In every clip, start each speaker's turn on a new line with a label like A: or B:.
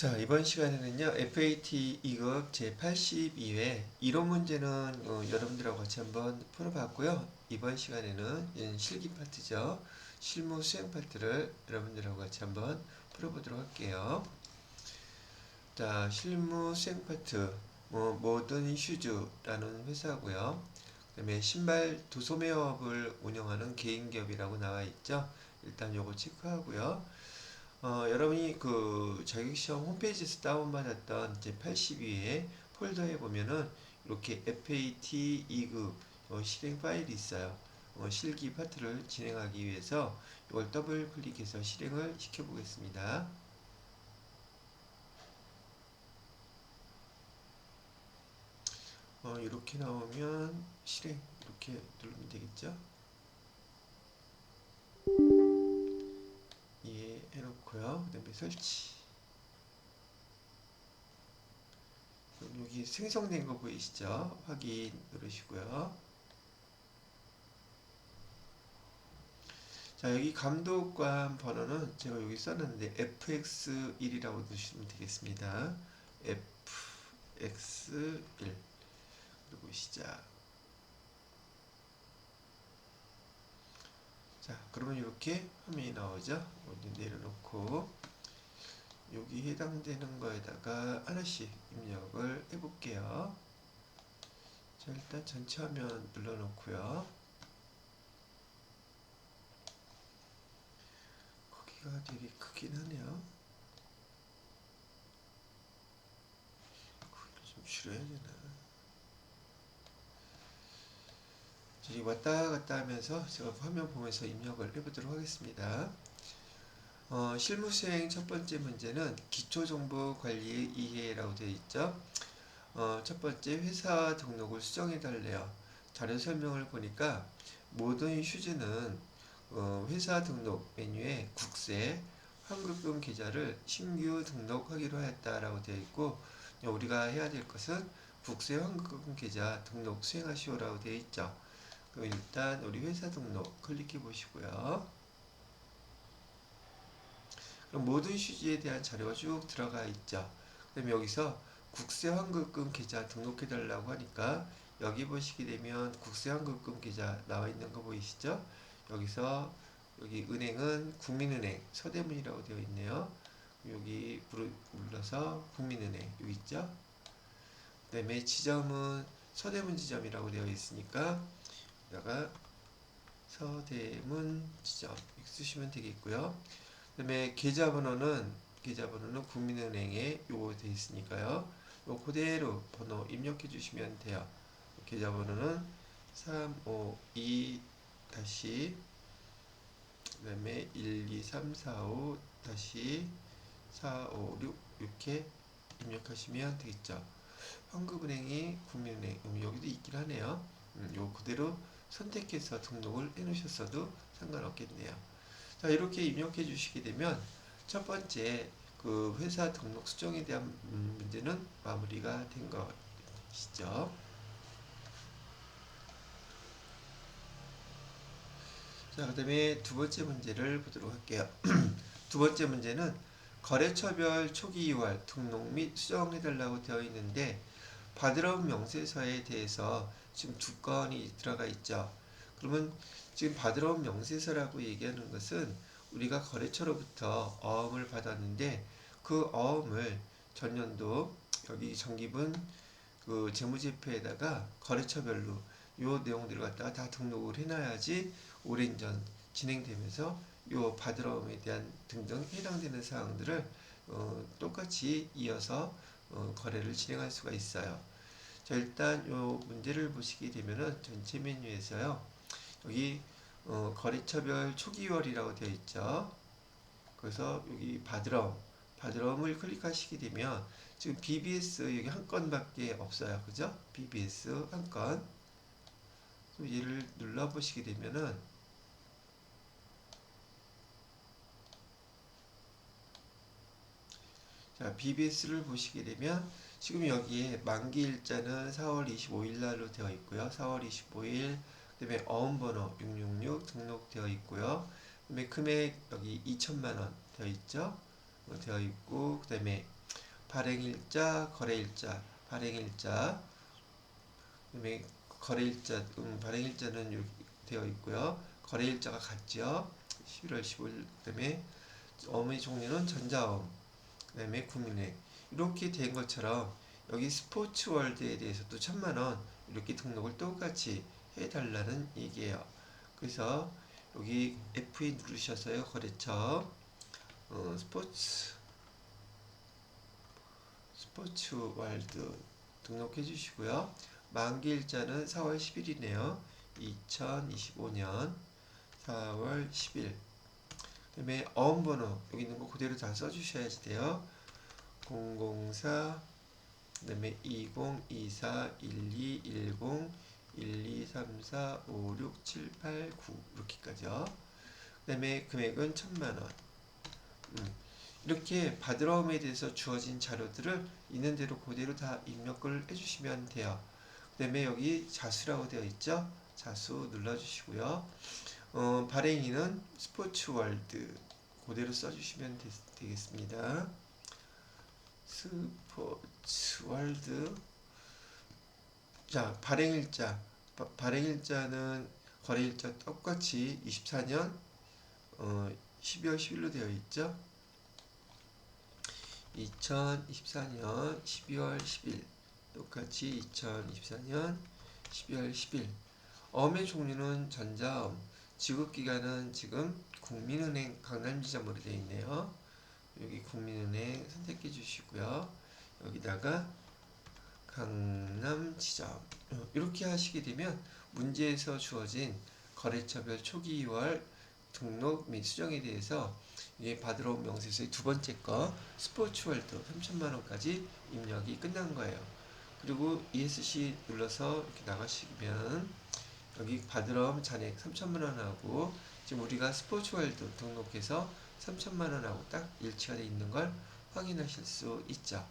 A: 자, 이번 시간에는요, FAT 2급 제82회 이론 문제는 여러분들하고 같이 한번 풀어봤고요. 이번 시간에는 실기 파트죠. 실무 수행 파트를 여러분들하고 같이 한번 풀어보도록 할게요. 자, 실무 수행 파트, 모던 슈즈라는 회사고요. 그 다음에 신발 도소매업을 운영하는 개인기업이라고 나와 있죠. 일단 요거 체크하고요. 여러분이 그 자격시험 홈페이지에서 다운받았던 제 82회 폴더에 보면은 이렇게 FAT 2급 실행 파일이 있어요. 실기 파트를 진행하기 위해서 이걸 더블 클릭해서 실행을 시켜 보겠습니다. 이렇게 나오면 실행 이렇게 누르면 되겠죠. 이해해놓고요. 그 다음에 설치. 여기 생성된 거 보이시죠? 확인 누르시고요. 자, 여기 감독관 번호는 제가 여기 썼는데 FX1이라고 넣으시면 되겠습니다. FX1 그리고 시작. 자, 그러면 이렇게 화면이 나오죠? 어디 내려놓고 여기 해당되는 거에다가 하나씩 입력을 해볼게요. 자, 일단 전체 화면 눌러놓고요. 거기가 되게 크긴 하네요. 크기를 좀 줄여야 되나? 왔다 갔다 하면서 제가 화면 보면서 입력을 해보도록 하겠습니다. 실무수행 첫 번째 문제는 기초정보관리 이해라고 되어 있죠. 첫 번째 회사 등록을 수정해 달래요. 자료 설명을 보니까 모던 슈즈는 회사 등록 메뉴에 국세, 환급금 계좌를 신규 등록하기로 했다라고 되어 있고, 우리가 해야 될 것은 국세 환급금 계좌 등록 수행하시오라고 되어 있죠. 그럼 일단 우리 회사 등록 클릭해 보시고요. 그럼 모든 슈즈에 대한 자료가 쭉 들어가 있죠. 그럼 여기서 국세 환급금 계좌 등록해 달라고 하니까 여기 보시게 되면 국세 환급금 계좌 나와 있는 거 보이시죠? 여기서 여기 은행은 국민은행 서대문이라고 되어 있네요. 여기 눌러서 국민은행 여기 있죠? 그 다음에 지점은 서대문 지점이라고 되어 있으니까 여기다가 서대문 지점 쓰시면 되겠고요. 그 다음에 계좌번호는 국민은행에 요거 되어 있으니까요. 요 그대로 번호 입력해 주시면 돼요. 계좌번호는 352 다시 그 다음에 12345 다시 456 이렇게 입력하시면 되겠죠. 환급은행이 국민은행 여기도 있긴 하네요. 요 그대로 선택해서 등록을 해 놓으셨어도 상관없겠네요. 자, 이렇게 입력해 주시게 되면 첫 번째 그 회사 등록 수정에 대한 문제는 마무리가 된 것이죠. 자, 그 다음에 두 번째 문제를 보도록 할게요. 두 번째 문제는 거래처별 초기 이월 등록 및 수정해달라고 되어 있는데 받으러 온 명세서에 대해서 지금 두 건이 들어가 있죠. 그러면 지금 받으러 온 명세서라고 얘기하는 것은 우리가 거래처로부터 어음을 받았는데 그 어음을 전년도 여기 정기분 그 재무제표에다가 거래처별로 요 내용들을 갖다가 다 등록을 해놔야지 오랜 전 진행되면서 요 받으러 음에 대한 등등 해당되는 사항들을 똑같이 이어서 거래를 진행할 수가 있어요. 자, 일단 요 문제를 보시게 되면은 전체 메뉴에서요. 여기 거래처별 초기월이라고 되어 있죠. 그래서 여기 받으러움을 클릭하시게 되면 지금 BBS 여기 한 건밖에 없어요. 그죠? BBS 한 건. 얘를 눌러보시게 되면은 자, BBS를 보시게 되면 지금 여기에 만기 일자는 4월 25일 날로 되어 있고요. 4월 25일 그다음에 어음번호 666 등록되어 있고요. 그다음에 금액 여기 2천만 원 되어 있죠. 되어 있고 그다음에 발행일자, 거래일자, 발행일자, 그다음에 거래일자, 발행일자는 이렇게 되어 있고요. 거래일자가 같죠. 11월 15일. 그다음에 어음의 종류는 전자어음, 그다음에 국민은행. 이렇게 된 것처럼 여기 스포츠월드에 대해서도 1,000,000원 이렇게 등록을 똑같이 해달라는 얘기예요. 그래서 여기 F2 누르셔서요. 거래처 스포츠월드 등록해 주시고요. 만기일자는 4월 10일이네요. 2025년 4월 10일. 그 다음에 어음번호 여기 있는 거 그대로 다 써주셔야지 돼요. 004, 그 다음에 2024 1210 1234 5678 9 이렇게까지요. 그 다음에 금액은 1,000,000원. 이렇게 받으러움에 대해서 주어진 자료들을 있는 대로 그대로 다 입력을 해주시면 돼요. 그 다음에 여기 자수라고 되어 있죠. 자수 눌러주시고요. 발행인은 스포츠월드 그대로 써주시면 되겠습니다. 스포츠월드. 자, 발행일자. 발행일자는 거래일자 똑같이 24년 12월 10일로 되어 있죠. 2024년 12월 10일 똑같이 2024년 12월 10일. 어음의 종류는 전자어음, 지급기간은 지금 국민은행 강남지점으로 되어 있네요. 여기 국민은행 선택해 주시고요. 여기다가 강남지점 이렇게 하시게 되면 문제에서 주어진 거래처별 초기 2월 등록 및 수정에 대해서 받으러 온 명세서의 두 번째 거 스포츠월드 3,000,000원까지 입력이 끝난 거예요. 그리고 ESC 눌러서 이렇게 나가시면 여기 받으러 온 잔액 3,000,000원하고 지금 우리가 스포츠월드 등록해서 3,000,000원하고 딱 일치가 되어 있는 걸 확인하실 수 있죠.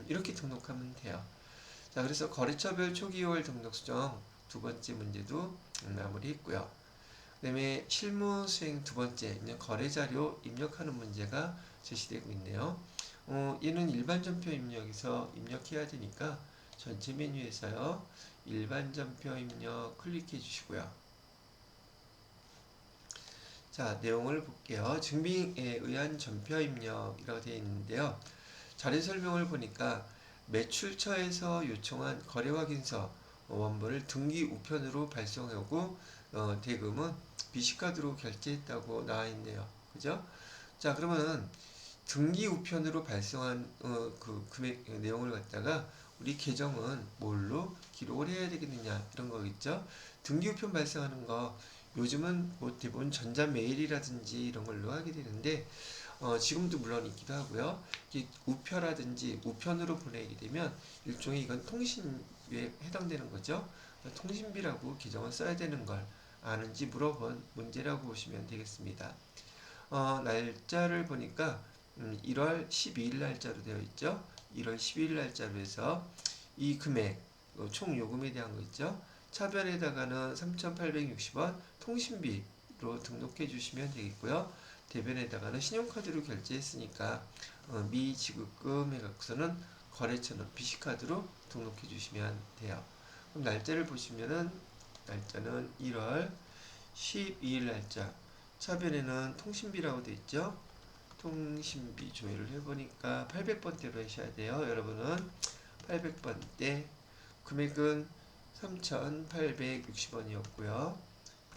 A: 이렇게 등록하면 돼요. 자, 그래서 거래처별 초기 2월 등록 수정 두 번째 문제도 마무리했고요. 그 다음에 실무 수행 두 번째 거래자료 입력하는 문제가 제시되고 있네요. 얘는 일반 전표 입력에서 입력해야 되니까 전체 메뉴에서요. 일반 전표 입력 클릭해 주시고요. 자, 내용을 볼게요. 증빙에 의한 전표 입력이라고 되어 있는데요. 자료 설명을 보니까 매출처에서 요청한 거래 확인서 원본을 등기 우편으로 발송하고 대금은 BC카드로 결제했다고 나와 있네요. 그죠? 자, 그러면 등기 우편으로 발송한 그 금액 내용을 갖다가 우리 계정은 뭘로 기록을 해야 되겠느냐 이런 거겠죠. 등기 우편 발송하는 거 요즘은 뭐 대부분 전자메일이라든지 이런 걸로 하게 되는데 지금도 물론 있기도 하고요. 우표라든지 우편으로 보내게 되면 일종의 이건 통신비에 해당되는 거죠. 통신비라고 계정을 써야 되는 걸 아는지 물어본 문제라고 보시면 되겠습니다. 날짜를 보니까 1월 12일 날짜로 되어 있죠. 1월 12일 날짜로 해서 이 금액, 총 요금에 대한 거 있죠. 차변에다가는 3,860원 통신비로 등록해 주시면 되겠고요. 대변에다가는 신용카드로 결제했으니까 미지급금 해갖고서는 거래처는 BC카드로 등록해 주시면 돼요. 그럼 날짜를 보시면은 날짜는 1월 12일 날짜. 차변에는 통신비라고 되어 있죠. 통신비 조회를 해보니까 800번대로 하셔야 돼요. 여러분은 800번대. 금액은 3,860원이었고요.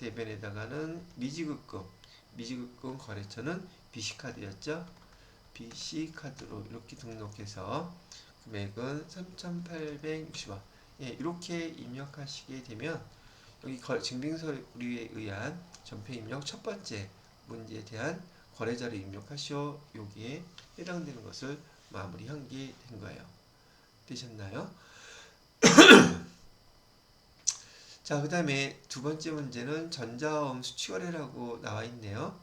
A: 대변에다가는 미지급금 거래처는 BC카드였죠. BC카드로 이렇게 등록해서 금액은 3,860원. 예, 이렇게 입력하시게 되면 여기 증빙서류에 의한 전표 입력 첫 번째 문제에 대한 거래자료 입력하시오. 여기에 해당되는 것을 마무리한 게 된 거예요. 되셨나요? 자, 그 다음에 두 번째 문제는 전자어음 수취거래라고 나와 있네요.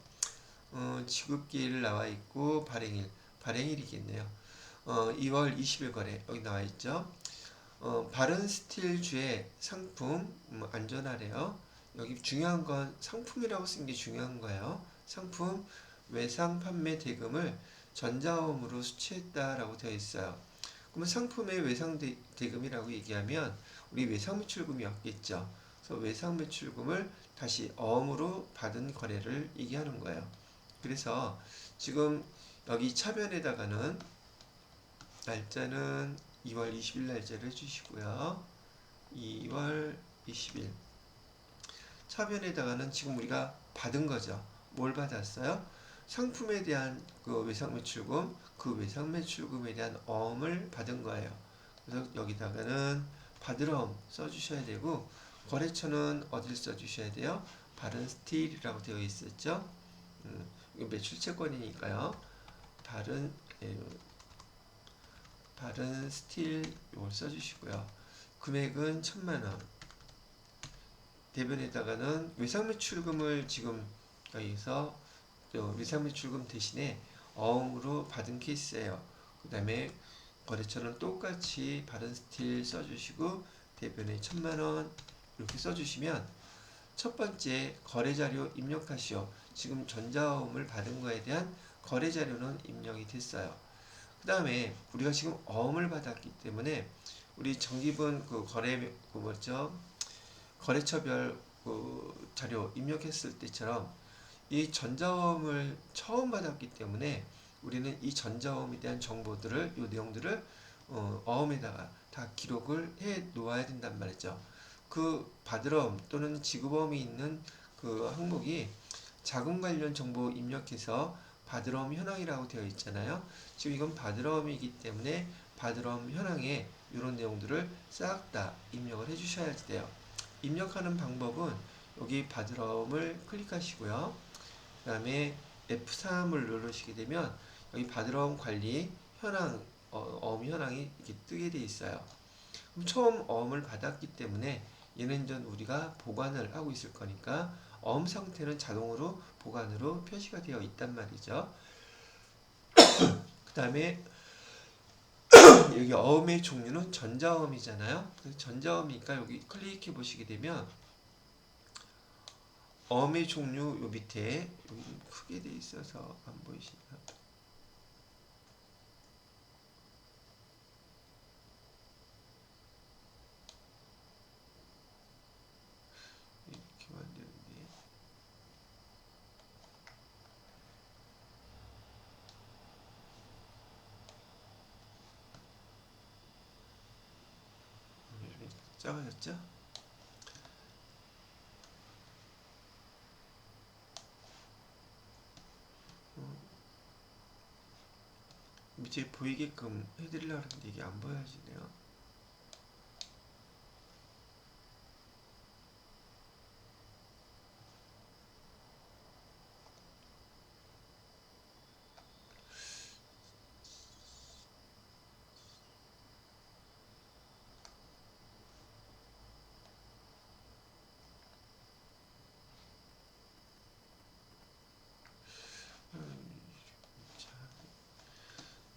A: 지급기일 나와 있고 발행일이겠네요. 2월 20일 거래 여기 나와 있죠. 바른 스틸주의 상품 안전하래요. 여기 중요한 건 상품이라고 쓴 게 중요한 거예요. 상품 외상 판매 대금을 전자어음으로 수취했다라고 되어 있어요. 그러면 상품의 외상 대금이라고 얘기하면 우리 외상 매출금이 없겠죠. 그래서 외상 매출금을 다시 어음으로 받은 거래를 얘기하는 거예요. 그래서 지금 여기 차변에다가는 날짜는 2월 20일 날짜를 해주시고요. 2월 20일 차변에다가는 지금 우리가 받은 거죠. 뭘 받았어요? 상품에 대한 그 외상 매출금, 그 외상 매출금에 대한 어음을 받은 거예요. 그래서 여기다가는 받을 어음 써주셔야 되고, 거래처는 어딜 써주셔야 돼요? 바른 스틸이라고 되어 있었죠. 이거 매출 채권이니까요. 바른 바른 스틸 이걸 써주시고요. 금액은 1,000,000원. 대변에다가는 외상매출금을 지금 여기서 외상매출금 대신에 어음으로 받은 케이스예요. 그 다음에 거래처는 똑같이 바른 스틸 써주시고 대변에 1,000,000원 이렇게 써주시면 첫 번째 거래자료 입력하시오. 지금 전자어음을 받은 거에 대한 거래자료는 입력이 됐어요. 그 다음에 우리가 지금 어음을 받았기 때문에 우리 정기분 그 거래 그 뭐죠? 거래처별 그 자료 입력했을 때처럼 이 전자어음을 처음 받았기 때문에 우리는 이 전자어음에 대한 정보들을 이 내용들을 어음에다가 다 기록을 해 놓아야 된단 말이죠. 그 받을어음 또는 지급어음이 있는 그 항목이 자금 관련 정보 입력해서 받을어음 현황이라고 되어 있잖아요. 지금 이건 받을어음이기 때문에 받을어음 현황에 이런 내용들을 싹 다 입력을 해 주셔야 돼요. 입력하는 방법은 여기 받을어음을 클릭하시고요. 그 다음에 F3을 누르시게 되면 여기 받을어음 관리 현황, 어음 현황이 이렇게 뜨게 돼 있어요. 그럼 처음 어음을 받았기 때문에 얘는 전 우리가 보관을 하고 있을 거니까 어음 상태는 자동으로 보관으로 표시가 되어 있단 말이죠. 그 다음에 여기 어음의 종류는 전자어음이잖아요. 그래서 전자어음이니까 여기 클릭해 보시게 되면 어음의 종류 요 밑에 좀 크게 돼 있어서 안 보이시나요? 이렇게 만드는데 작아졌죠? 밑에 보이게끔 해드리려고 하는데 이게 안 보여지네요.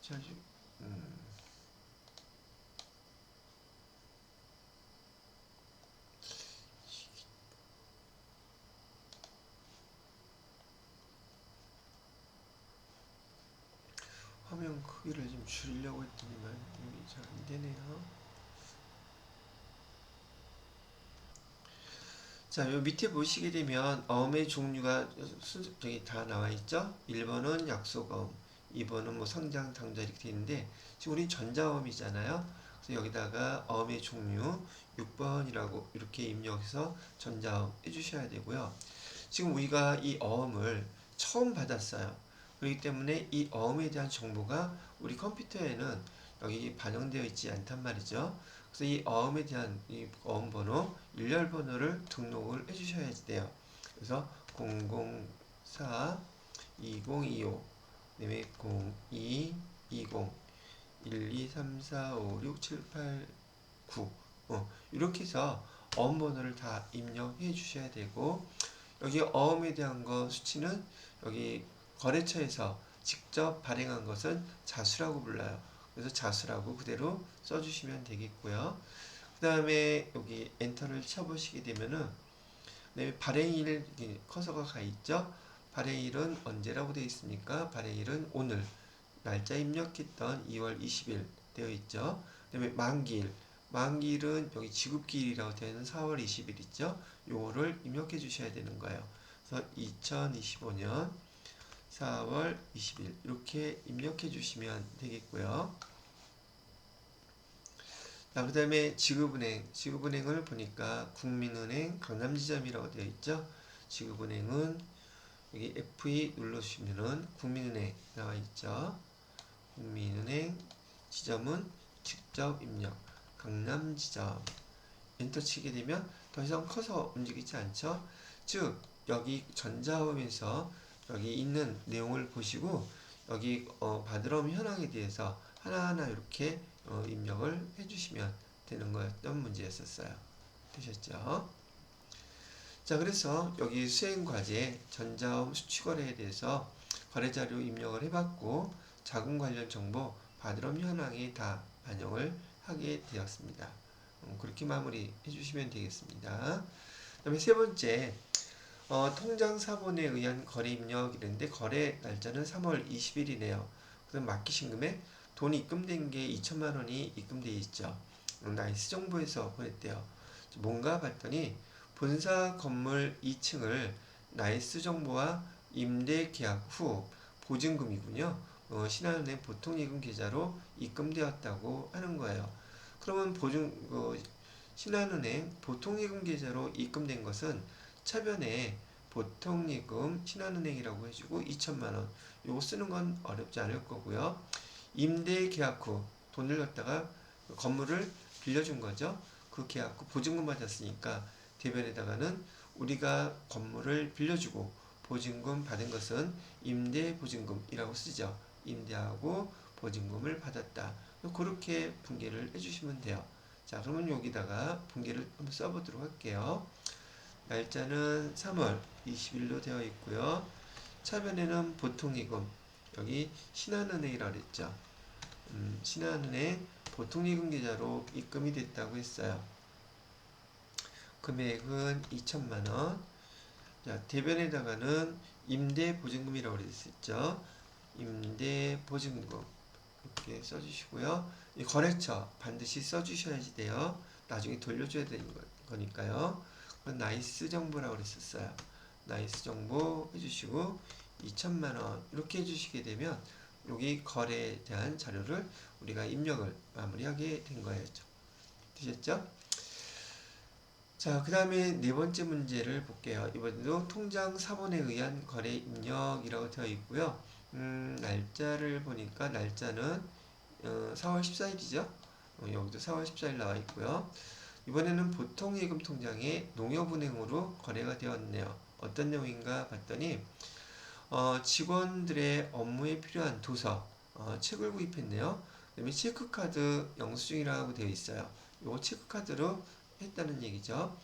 A: 자, 자, 화면 크기를 좀 줄이려고 했더니만 이게 잘 안 되네요. 자, 요 밑에 보시게 되면 어음의 종류가 저기 다 나와 있죠? 1번은 약속어음, 2번은 뭐 상장, 당자 이렇게 되어 있는데 지금 우리 전자어음이잖아요. 그래서 여기다가 어음의 종류 6번이라고 이렇게 입력해서 전자어음 해주셔야 되고요. 지금 우리가 이 어음을 처음 받았어요. 그렇기 때문에 이 어음에 대한 정보가 우리 컴퓨터에는 여기 반영되어 있지 않단 말이죠. 그래서 이 어음에 대한 이 어음 번호, 일렬 번호를 등록을 해주셔야 돼요. 그래서 004 2025 그다음에 02 20 1 2 3 4 5 6 7 8 9 이렇게 해서 어음 번호를 다 입력해 주셔야 되고 여기 어음에 대한 거 수치는 여기 거래처에서 직접 발행한 것은 자수라고 불러요. 그래서 자수라고 그대로 써주시면 되겠고요. 그 다음에 여기 엔터를 쳐보시게 되면은 네, 발행일 커서가 가 있죠. 발행일은 언제라고 되어 있습니까? 발행일은 오늘 날짜 입력했던 2월 20일 되어 있죠. 그다음에 만기일. 만기일은 여기 지급기일이라고 되어 있는 4월 20일 있죠. 요거를 입력해 주셔야 되는 거예요. 그래서 2025년 4월 20일 이렇게 입력해 주시면 되겠고요. 자, 그 다음에 지급은행을 보니까 국민은행 강남지점이라고 되어 있죠. 지급은행은 여기 F2 눌러주시면은 국민은행 나와 있죠. 국민은행 지점은 직접 입력 강남지점 엔터 치게 되면 더 이상 커서 움직이지 않죠. 즉 여기 전자화면에서 여기 있는 내용을 보시고 여기 받으러 온 현황에 대해서 하나하나 이렇게 입력을 해주시면 되는 거였던 문제였었어요. 되셨죠? 자, 그래서 여기 수행과제 전자화음 수취거래에 대해서 거래자료 입력을 해봤고 자금 관련 정보 받으러 온 현황에 다 반영을 하게 되었습니다. 그렇게 마무리 해주시면 되겠습니다. 그 다음에 세 번째, 통장 사본에 의한 거래 입력이랬는데 거래 날짜는 3월 20일이네요. 그럼 맡기신 금액 돈 입금된 게 2천만 원이 입금되어 있죠. 나이스 정보에서 보냈대요. 뭔가 봤더니 본사 건물 2층을 나이스 정보와 임대 계약 후 보증금이군요. 신한은행 보통예금 계좌로 입금되었다고 하는 거예요. 그러면 신한은행 보통예금 계좌로 입금된 것은 차변에 보통예금 신한은행이라고 해주고 2천만 원 요거 쓰는 건 어렵지 않을 거고요. 임대 계약 후 돈을 갖다가 건물을 빌려준 거죠. 그 계약 후 보증금 받았으니까 대변에다가는 우리가 건물을 빌려주고 보증금 받은 것은 임대 보증금이라고 쓰죠. 임대하고 보증금을 받았다. 그렇게 분개를 해주시면 돼요. 자, 그러면 여기다가 분개를 한번 써보도록 할게요. 날짜는 3월 20일로 되어 있고요. 차변에는 보통예금 여기 신한은행이라고 그랬죠. 신한은행 보통예금 계좌로 입금이 됐다고 했어요. 금액은 2천만원. 자, 대변에다가는 임대보증금이라고 그랬었죠. 임대보증금 이렇게 써주시고요. 이 거래처 반드시 써주셔야지 돼요. 나중에 돌려줘야 되는 거니까요. 나이스 정보라고 그랬었어요. 나이스 정보 해주시고 2천만원 이렇게 해주시게 되면 여기 거래에 대한 자료를 우리가 입력을 마무리하게 된 거예요. 되셨죠? 자, 그 다음에 네 번째 문제를 볼게요. 이번에도 통장 사본에 의한 거래 입력이라고 되어 있고요. 날짜를 보니까 날짜는 4월 14일이죠. 여기도 4월 14일 나와 있고요. 이번에는 보통예금 통장에 농협은행으로 거래가 되었네요. 어떤 내용인가 봤더니 직원들의 업무에 필요한 도서, 책을 구입했네요. 그 다음에 체크카드 영수증이라고 되어 있어요. 이 체크카드로 했다는 얘기죠.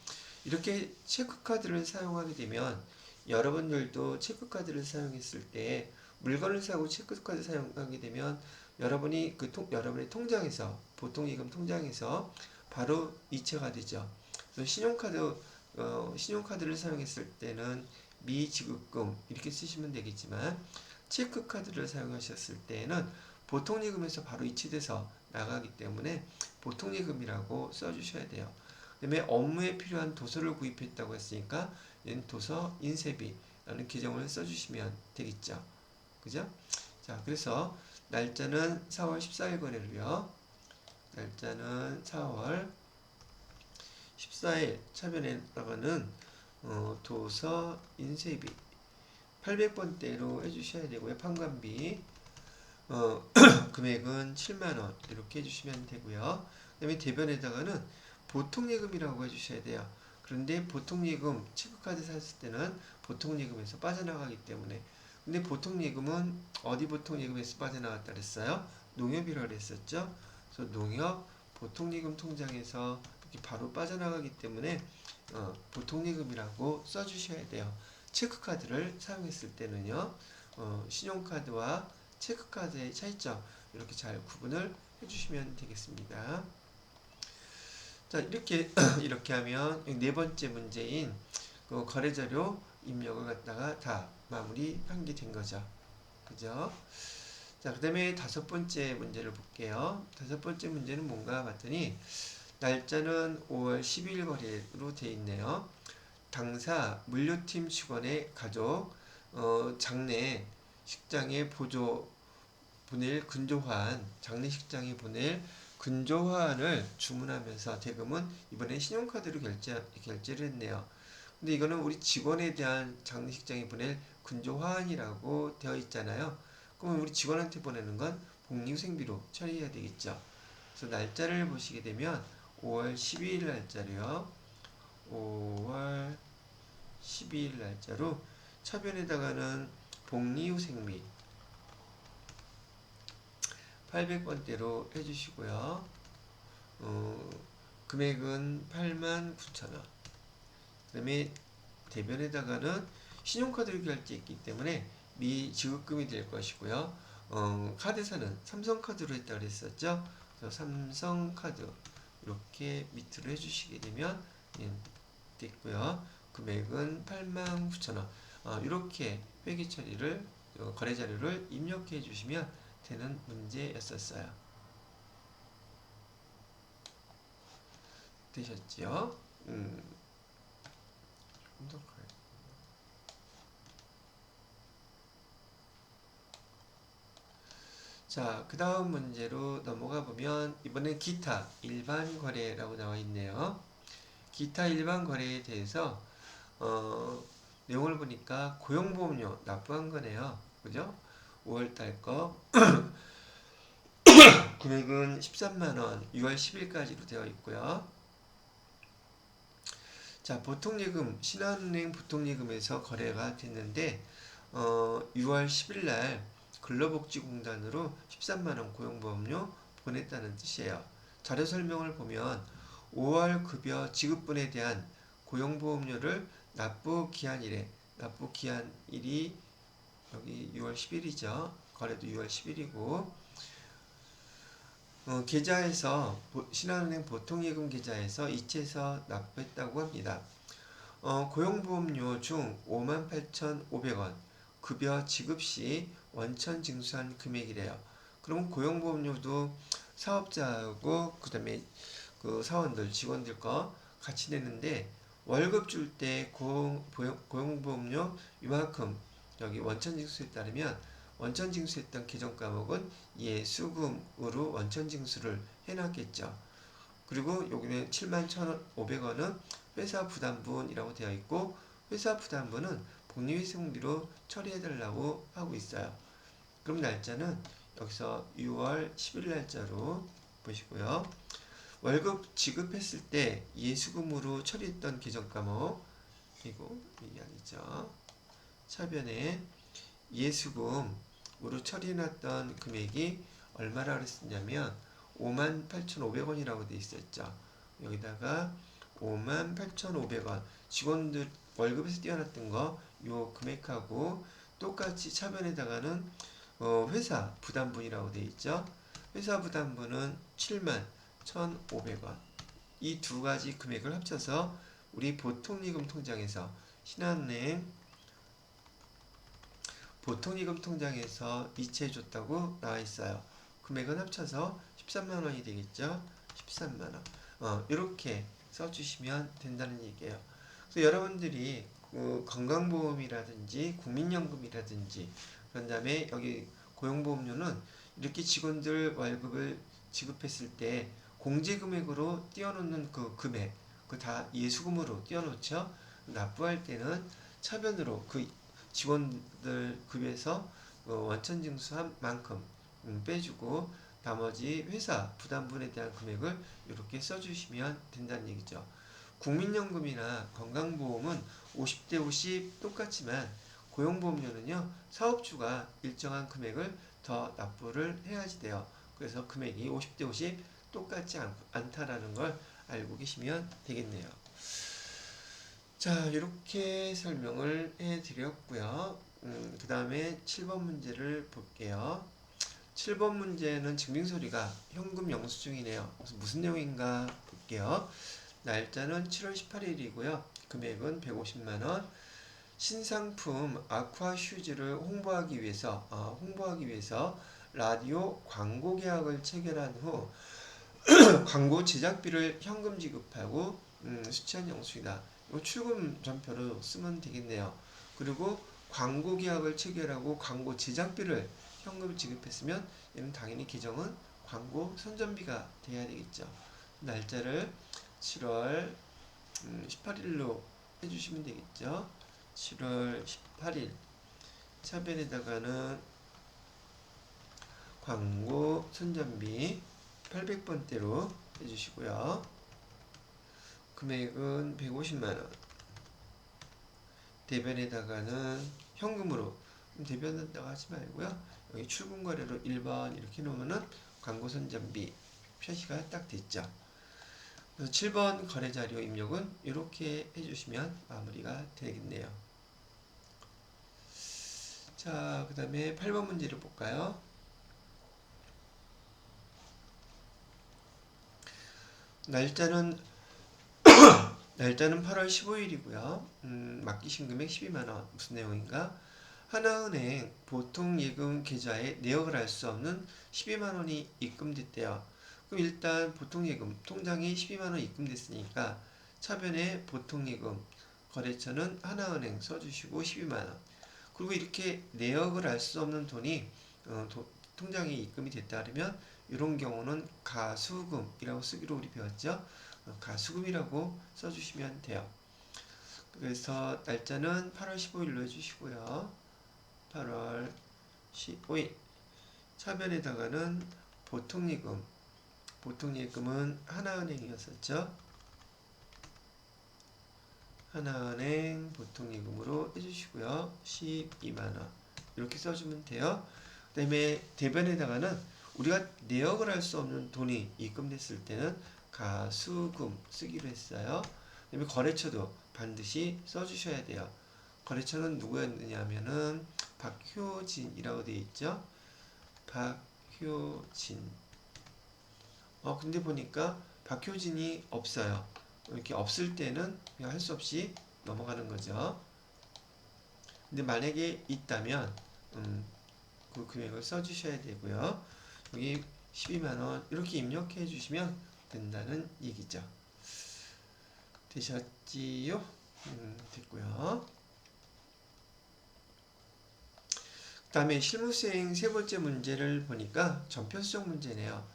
A: 이렇게 체크카드를 사용하게 되면 여러분들도 체크카드를 사용했을 때 물건을 사고 체크카드 사용하게 되면 여러분이 여러분의 통장에서 보통예금 통장에서 바로 이체가 되죠. 그래서 신용카드를 사용했을 때는 미지급금 이렇게 쓰시면 되겠지만 체크카드를 사용하셨을 때는 보통예금에서 바로 이체돼서 나가기 때문에 보통예금이라고 써주셔야 돼요. 그 다음에 업무에 필요한 도서를 구입했다고 했으니까 얘는 도서 인쇄비라는 계정을 써주시면 되겠죠. 그죠? 자, 그래서 날짜는 4월 14일 거래로요. 날짜는 4월 14일 차변에다가는 도서 인쇄비 800번대로 해주셔야 되고요. 판관비 금액은 7만원 이렇게 해주시면 되고요. 그 다음에 대변에다가는 보통예금이라고 해주셔야 돼요. 그런데 보통예금 체크카드 샀을 때는 보통예금에서 빠져나가기 때문에 근데 보통예금은 어디 보통예금에서 빠져나갔다 그랬어요? 농협이라고 그랬었죠. 그래서 농협 보통예금 통장에서 이렇게 바로 빠져나가기 때문에 보통예금이라고 써주셔야 돼요. 체크카드를 사용했을 때는요. 신용카드와 체크카드의 차이점 이렇게 잘 구분을 해주시면 되겠습니다. 자, 이렇게 하면 네 번째 문제인 그 거래자료 입력을 갖다가 다 마무리한 게 된 거죠. 그죠? 자, 그 다음에 다섯 번째 문제를 볼게요. 다섯 번째 문제는 뭔가 봤더니 날짜는 5월 10일 거래로 되어 있네요. 당사 물류팀 직원의 가족 장례 식장에 보낼 근조화한 장례식장에 보낼 근조화한을 주문하면서 대금은 이번에 신용카드로 결제를 했네요. 근데 이거는 우리 직원에 대한 장례식장에 보낼 근조화한이라고 되어 있잖아요. 그럼 우리 직원한테 보내는 건 복리후생비로 처리해야 되겠죠. 그래서 날짜를 보시게 되면 5월 12일 날짜로요. 5월 12일 날짜로 차변에다가는 복리후생비 800번대로 해주시고요. 금액은 89,000원. 그 다음에 대변에다가는 신용카드로 결제했기 때문에 미지급금이 될 것이고요. 카드사는 삼성카드로 했다고 그랬었죠. 그래서 삼성카드 이렇게 밑으로 해주시게 되면 됐고요. 금액은 89,000원. 이렇게 회계 처리를 거래 자료를 입력해 주시면 되는 문제였었어요. 되셨죠? 자, 그 다음 문제로 넘어가 보면 이번엔 기타 일반 거래라고 나와 있네요. 기타 일반 거래에 대해서 내용을 보니까 고용보험료 납부한 거네요. 그죠? 5월달 거 금액은 13만원 6월 10일까지로 되어 있고요. 자, 보통예금 신한은행 보통예금에서 거래가 됐는데 6월 10일 날 근로복지공단으로 13만원 고용보험료 보냈다는 뜻이에요. 자료 설명을 보면 5월 급여 지급분에 대한 고용보험료를 납부 기한일에 납부 기한일이 여기 6월 10일이죠. 거래도 6월 10일이고 계좌에서 신한은행 보통예금 계좌에서 이체해서 납부했다고 합니다. 고용보험료 중 58,500원 급여 지급 시 원천 징수한 금액이래요. 그럼 고용보험료도 사업자하고 그 다음에 그 사원들 직원들 거 같이 내는데 월급 줄 때 고용보험료 이만큼 여기 원천 징수에 따르면 원천 징수했던 계정 과목은 예수금으로 원천 징수를 해놨겠죠. 그리고 여기는 71,500원은 회사 부담분이라고 되어 있고 회사 부담분은 복리후생비로 처리해달라고 하고 있어요. 그럼 날짜는 여기서 6월 10일 날짜로 보시고요. 월급 지급했을 때 예수금으로 처리했던 계정 과목 그리고 이 아니죠. 차변에 예수금으로 처리해놨던 금액이 얼마라고 그랬었냐면 58,500원이라고 돼 있었죠. 여기다가 58,500원 직원들 월급에서 떼어놨던 거 요 금액하고 똑같이 차변에다가는 회사 부담분이라고 돼 있죠. 회사 부담분은 71,500원. 이 두 가지 금액을 합쳐서 우리 보통예금 통장에서 신한은행 보통예금 통장에서 이체해줬다고 나와 있어요. 금액은 합쳐서 13만원이 되겠죠. 13만원. 이렇게 써주시면 된다는 얘기예요. 그래서 여러분들이 건강보험이라든지 국민연금이라든지 그런 다음에 여기 고용보험료는 이렇게 직원들 월급을 지급했을 때 공제금액으로 띄워놓는 그 금액 그 다 예수금으로 띄워놓죠. 납부할 때는 차변으로 그 직원들 급여에서 원천징수한 만큼 빼주고 나머지 회사 부담분에 대한 금액을 이렇게 써주시면 된다는 얘기죠. 국민연금이나 건강보험은 50대 50 똑같지만 고용보험료는요 사업주가 일정한 금액을 더 납부를 해야지 돼요. 그래서 금액이 50대 50 똑같지 않다라는 걸 알고 계시면 되겠네요. 자, 이렇게 설명을 해드렸고요. 그 다음에 7번 문제를 볼게요. 7번 문제는 증빙서류가 현금 영수증이네요. 그래서 무슨 내용인가 볼게요. 날짜는 7월 18일이고요. 금액은 150만원. 신상품 아쿠아 슈즈를 홍보하기 위해서 라디오 광고 계약을 체결한 후 광고 제작비를 현금 지급하고 수취한 영수이다. 이거 출금 전표로 쓰면 되겠네요. 그리고 광고 계약을 체결하고 광고 제작비를 현금 지급했으면 얘는 당연히 계정은 광고 선전비가 돼야 되겠죠. 날짜를 7월 18일로 해주시면 되겠죠. 7월 18일 차변에다가는 광고 선전비 800번대로 해주시고요. 금액은 150만원. 대변에다가는 현금으로, 대변한다고 하지 말고요. 여기 출금거래로 1번 이렇게 놓으면은 광고 선전비 표시가 딱 됐죠. 그래서 7번 거래자료 입력은 이렇게 해주시면 마무리가 되겠네요. 자, 그 다음에 8번 문제를 볼까요? 날짜는 8월 15일이고요. 맡기신 금액 12만원. 무슨 내용인가? 하나은행 보통예금 계좌에 내역을 알 수 없는 12만원이 입금됐대요. 그럼 일단 보통예금 통장에 12만원 입금됐으니까 차변에 보통예금 거래처는 하나은행 써주시고 12만원. 그리고 이렇게 내역을 알 수 없는 돈이 통장에 입금이 됐다 그러면 이런 경우는 가수금이라고 쓰기로 우리 배웠죠. 가수금이라고 써주시면 돼요. 그래서 날짜는 8월 15일로 해주시고요. 8월 15일 차변에다가는 보통예금은 하나은행이었었죠. 하나은행 보통예금으로 해주시고요. 12만원 이렇게 써주면 돼요. 그 다음에 대변에다가는 우리가 내역을 할 수 없는 돈이 입금됐을 때는 가수금 쓰기로 했어요. 그 다음에 거래처도 반드시 써주셔야 돼요. 거래처는 누구였느냐 하면은 박효진이라고 되어 있죠. 박효진. 근데 보니까 박효진이 없어요. 이렇게 없을 때는 그냥 할 수 없이 넘어가는 거죠. 근데 만약에 있다면 그 금액을 써주셔야 되고요. 여기 12만원 이렇게 입력해 주시면 된다는 얘기죠. 되셨지요? 됐고요. 그 다음에 실무수행 세 번째 문제를 보니까 전표 수정 문제네요.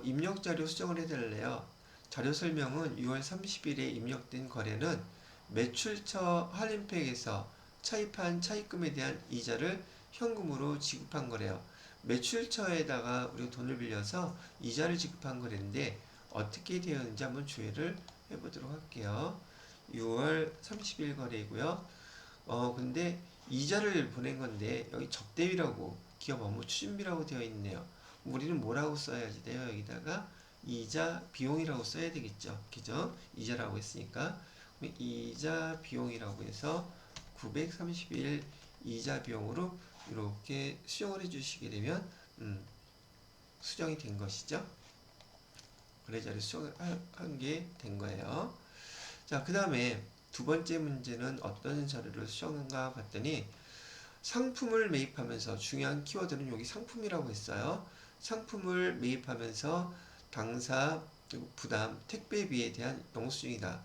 A: 입력자료 수정을 해달래요. 자료 설명은 6월 30일에 입력된 거래는 매출처 할인팩에서 차입한 차입금에 대한 이자를 현금으로 지급한 거래요. 매출처에다가 우리가 돈을 빌려서 이자를 지급한 거래인데 어떻게 되었는지 한번 조회를 해보도록 할게요. 6월 30일 거래이고요. 근데 이자를 보낸 건데 여기 접대비라고 기업 업무 추진비라고 되어 있네요. 우리는 뭐라고 써야지 돼요? 여기다가 이자 비용이라고 써야 되겠죠. 그죠? 이자라고 했으니까 이자 비용이라고 해서 931 이자 비용으로 이렇게 수정을 해주시게 되면 수정이 된 것이죠. 거래자료 수정을 한 게 된 거예요. 자, 그 다음에 두 번째 문제는 어떤 자료를 수정한가 봤더니 상품을 매입하면서 중요한 키워드는 여기 상품이라고 했어요. 상품을 매입하면서 당사 부담 택배비에 대한 영수증이다.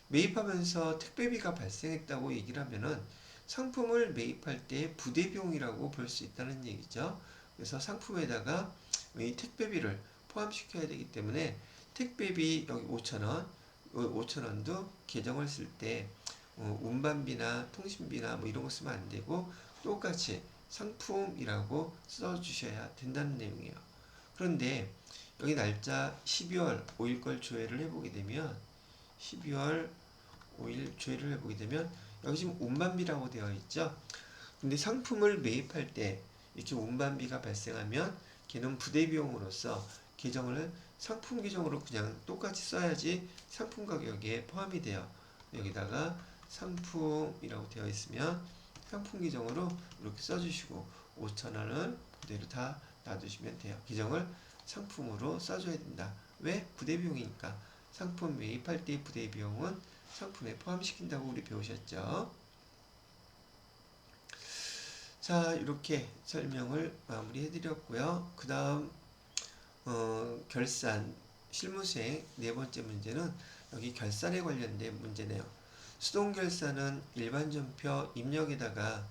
A: 매입하면서 택배비가 발생했다고 얘기를 하면은 상품을 매입할 때 부대비용이라고 볼 수 있다는 얘기죠. 그래서 상품에다가 이 택배비를 포함시켜야 되기 때문에 택배비 여기 5,000원, 5,000원도 계정을 쓸 때 운반비나 통신비나 뭐 이런 거 쓰면 안 되고 똑같이 상품이라고 써주셔야 된다는 내용이에요. 그런데 여기 날짜 12월 5일 걸 조회를 해보게 되면 12월 5일 조회를 해보게 되면 여기 지금 운반비라고 되어 있죠. 근데 상품을 매입할 때 이렇게 운반비가 발생하면 걔는 부대비용으로서 계정을 상품 계정으로 그냥 똑같이 써야지 상품 가격에 포함이 돼요. 여기다가 상품이라고 되어 있으면 상품 계정으로 이렇게 써주시고 5,000원은 그대로 다 놔두시면 돼요. 계정을 상품으로 써줘야 된다. 왜? 부대비용이니까. 상품 매입할 때 부대비용은 상품에 포함시킨다고 우리 배우셨죠. 자, 이렇게 설명을 마무리해 드렸고요. 그 다음 결산 실무수행 네 번째 문제는 여기 결산에 관련된 문제네요. 수동결산은 일반전표 입력에다가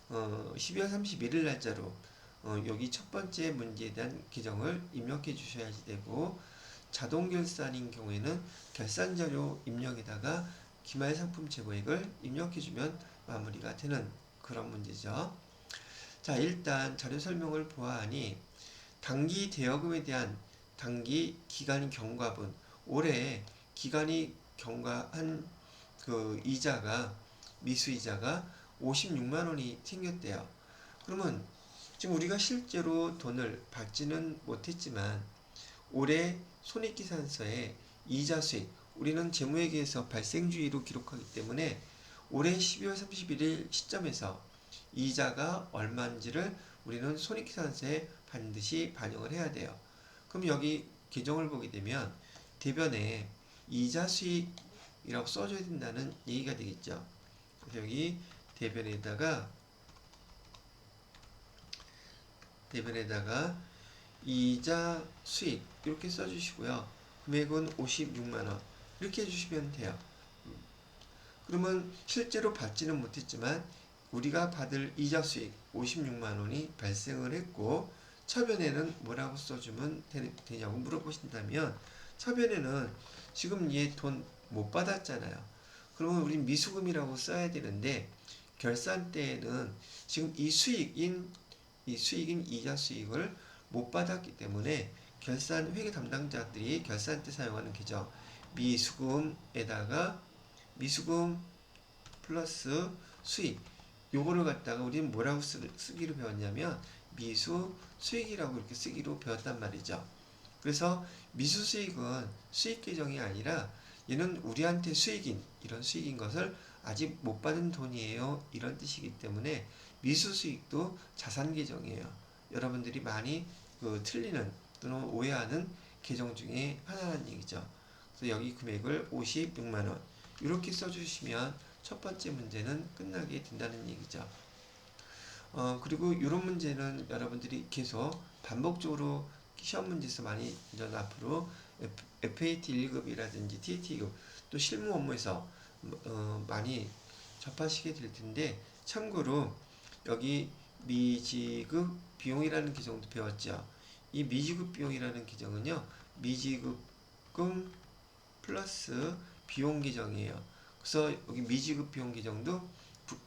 A: 12월 31일 날짜로 여기 첫 번째 문제에 대한 계정을 입력해 주셔야지 되고, 자동결산인 경우에는 결산자료 입력에다가 기말상품 재고액을 입력해 주면 마무리가 되는 그런 문제죠. 자, 일단 자료 설명을 보아하니 단기 대여금에 대한 단기 기간 경과분, 올해 기간이 경과한 그 이자가 미수이자가 56만 원이 생겼대요. 그러면 지금 우리가 실제로 돈을 받지는 못했지만 올해 손익계산서에 이자 수익, 우리는 재무회계에서 발생주의로 기록하기 때문에 올해 12월 31일 시점에서 이자가 얼마인지를 우리는 손익계산서에 반드시 반영을 해야 돼요. 그럼 여기 계정을 보게 되면 대변에 이자 수익이라고 써줘야 된다는 얘기가 되겠죠. 그래서 여기 대변에다가 이자 수익 이렇게 써주시고요. 금액은 56만원 이렇게 해주시면 돼요. 그러면 실제로 받지는 못했지만 우리가 받을 이자 수익 56만원이 발생을 했고, 처변에는 뭐라고 써주면 되냐고 물어보신다면, 처변에는 지금 얘 돈 못 받았잖아요. 그러면 우리 미수금이라고 써야 되는데, 결산 때에는 지금 이 수익인 이자 수익을 못 받았기 때문에 결산 회계 담당자들이 결산 때 사용하는 계정 미수금에다가 미수금 플러스 수익, 요거를 갖다가 우리는 뭐라고 쓰기로 배웠냐면 미수 수익이라고 이렇게 쓰기로 배웠단 말이죠. 그래서 미수 수익은 수익 계정이 아니라 얘는 우리한테 이런 수익인 것을 아직 못 받은 돈이에요, 이런 뜻이기 때문에 미수 수익도 자산 계정이에요. 여러분들이 많이 틀리는 또는 오해하는 계정 중에 하나라는 얘기죠. 그래서 여기 금액을 56만원 이렇게 써주시면 첫 번째 문제는 끝나게 된다는 얘기죠. 그리고 이런 문제는 여러분들이 계속 반복적으로 시험 문제에서 많이 이제 앞으로 FAT 1급이라든지 TAT 2급 또 실무 업무에서 많이 접하시게 될 텐데, 참고로 여기 미지급 비용이라는 계정도 배웠죠. 이 미지급 비용이라는 계정은요, 미지급금 플러스 비용 계정이에요. 그래서 여기 미지급 비용 계정도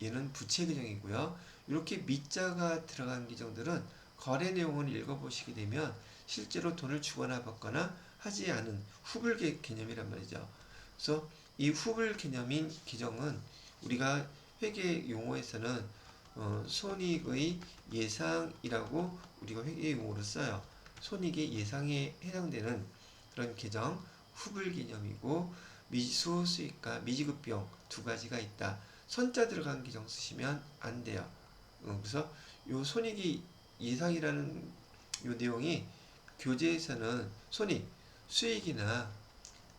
A: 얘는 부채 계정이고요. 이렇게 미자가 들어간 계정들은 거래 내용을 읽어보시게 되면 실제로 돈을 주거나 받거나 하지 않은 후불 개념이란 말이죠. 그래서 이 후불 개념인 계정은 우리가 회계 용어에서는 손익의 예상이라고 우리가 회계 용어로 써요. 손익의 예상에 해당되는 그런 계정 후불 개념이고, 미수 수익과 미지급 비용 두 가지가 있다. 선자 들어간 계정 쓰시면 안 돼요. 그래서 요 손익이 예상이라는 요 내용이 교재에서는 손익, 수익이나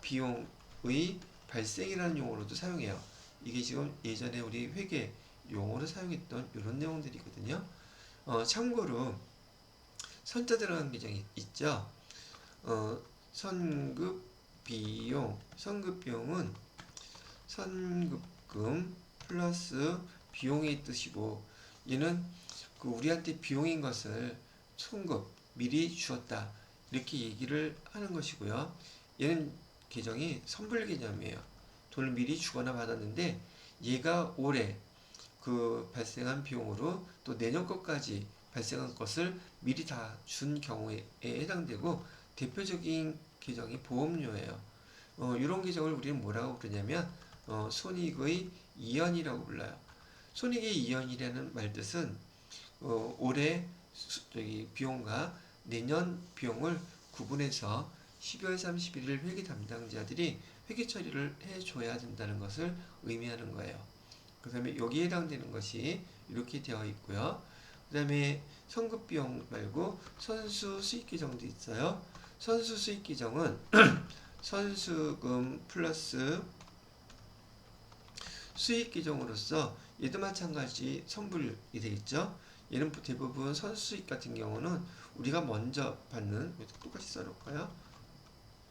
A: 비용의 발생이라는 용어로도 사용해요. 이게 지금 예전에 우리 회계 용어로 사용했던 이런 내용들이거든요. 참고로 선자 들어간 계정이 있죠. 선급 비용은 선급금 플러스 비용의 뜻이고, 얘는 우리한테 비용인 것을 송급 미리 주었다 이렇게 얘기를 하는 것이고요. 얘는 계정이 선불 개념이에요. 돈을 미리 주거나 받았는데 얘가 올해 발생한 비용으로 또 내년 것까지 발생한 것을 미리 다 준 경우에 해당되고, 대표적인 계정이 보험료예요. 이런 계정을 우리는 뭐라고 부르냐면 손익의 이연이라고 불러요. 손익의 이연이라는 말뜻은 올해 비용과 내년 비용을 구분해서 12월 31일 회계 담당자들이 회계 처리를 해줘야 된다는 것을 의미하는 거예요. 그 다음에 여기에 해당되는 것이 이렇게 되어 있고요. 그 다음에 선급비용 말고 선수 수익 계정도 있어요. 선수 수익 계정은 선수금 플러스 수익 계정으로서 얘도 마찬가지 선불이 되겠죠. 얘는 대부분 선수수익 같은 경우는 우리가 먼저 받는, 똑같이 써놓을까요?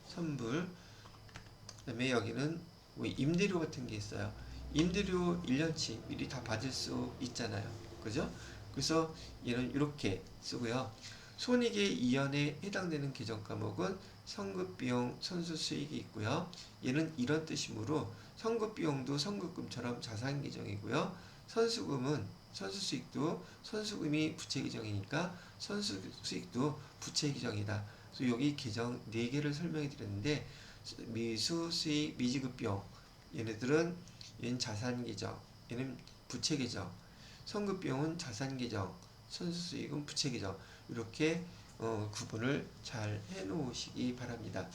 A: 선불. 그 다음에 여기는 뭐 임대료 같은 게 있어요. 임대료 1년치 미리 다 받을 수 있잖아요. 그죠? 그래서 얘는 이렇게 쓰고요. 손익의 이연에 해당되는 계정 과목은 선급비용, 선수수익이 있고요. 얘는 이런 뜻이므로 선급비용도 선급금처럼 자산 계정이고요. 선수금은 선수수익도 선수금이 부채 계정이니까 선수수익도 부채 계정이다. 그래서 여기 계정 4개를 설명해 드렸는데 미수, 수익, 미지급비용 얘네들은 얘는 자산 계정, 얘는 부채 계정. 선급비용은 자산 계정, 선수수익은 부채 계정. 이렇게 구분을 잘 해놓으시기 바랍니다.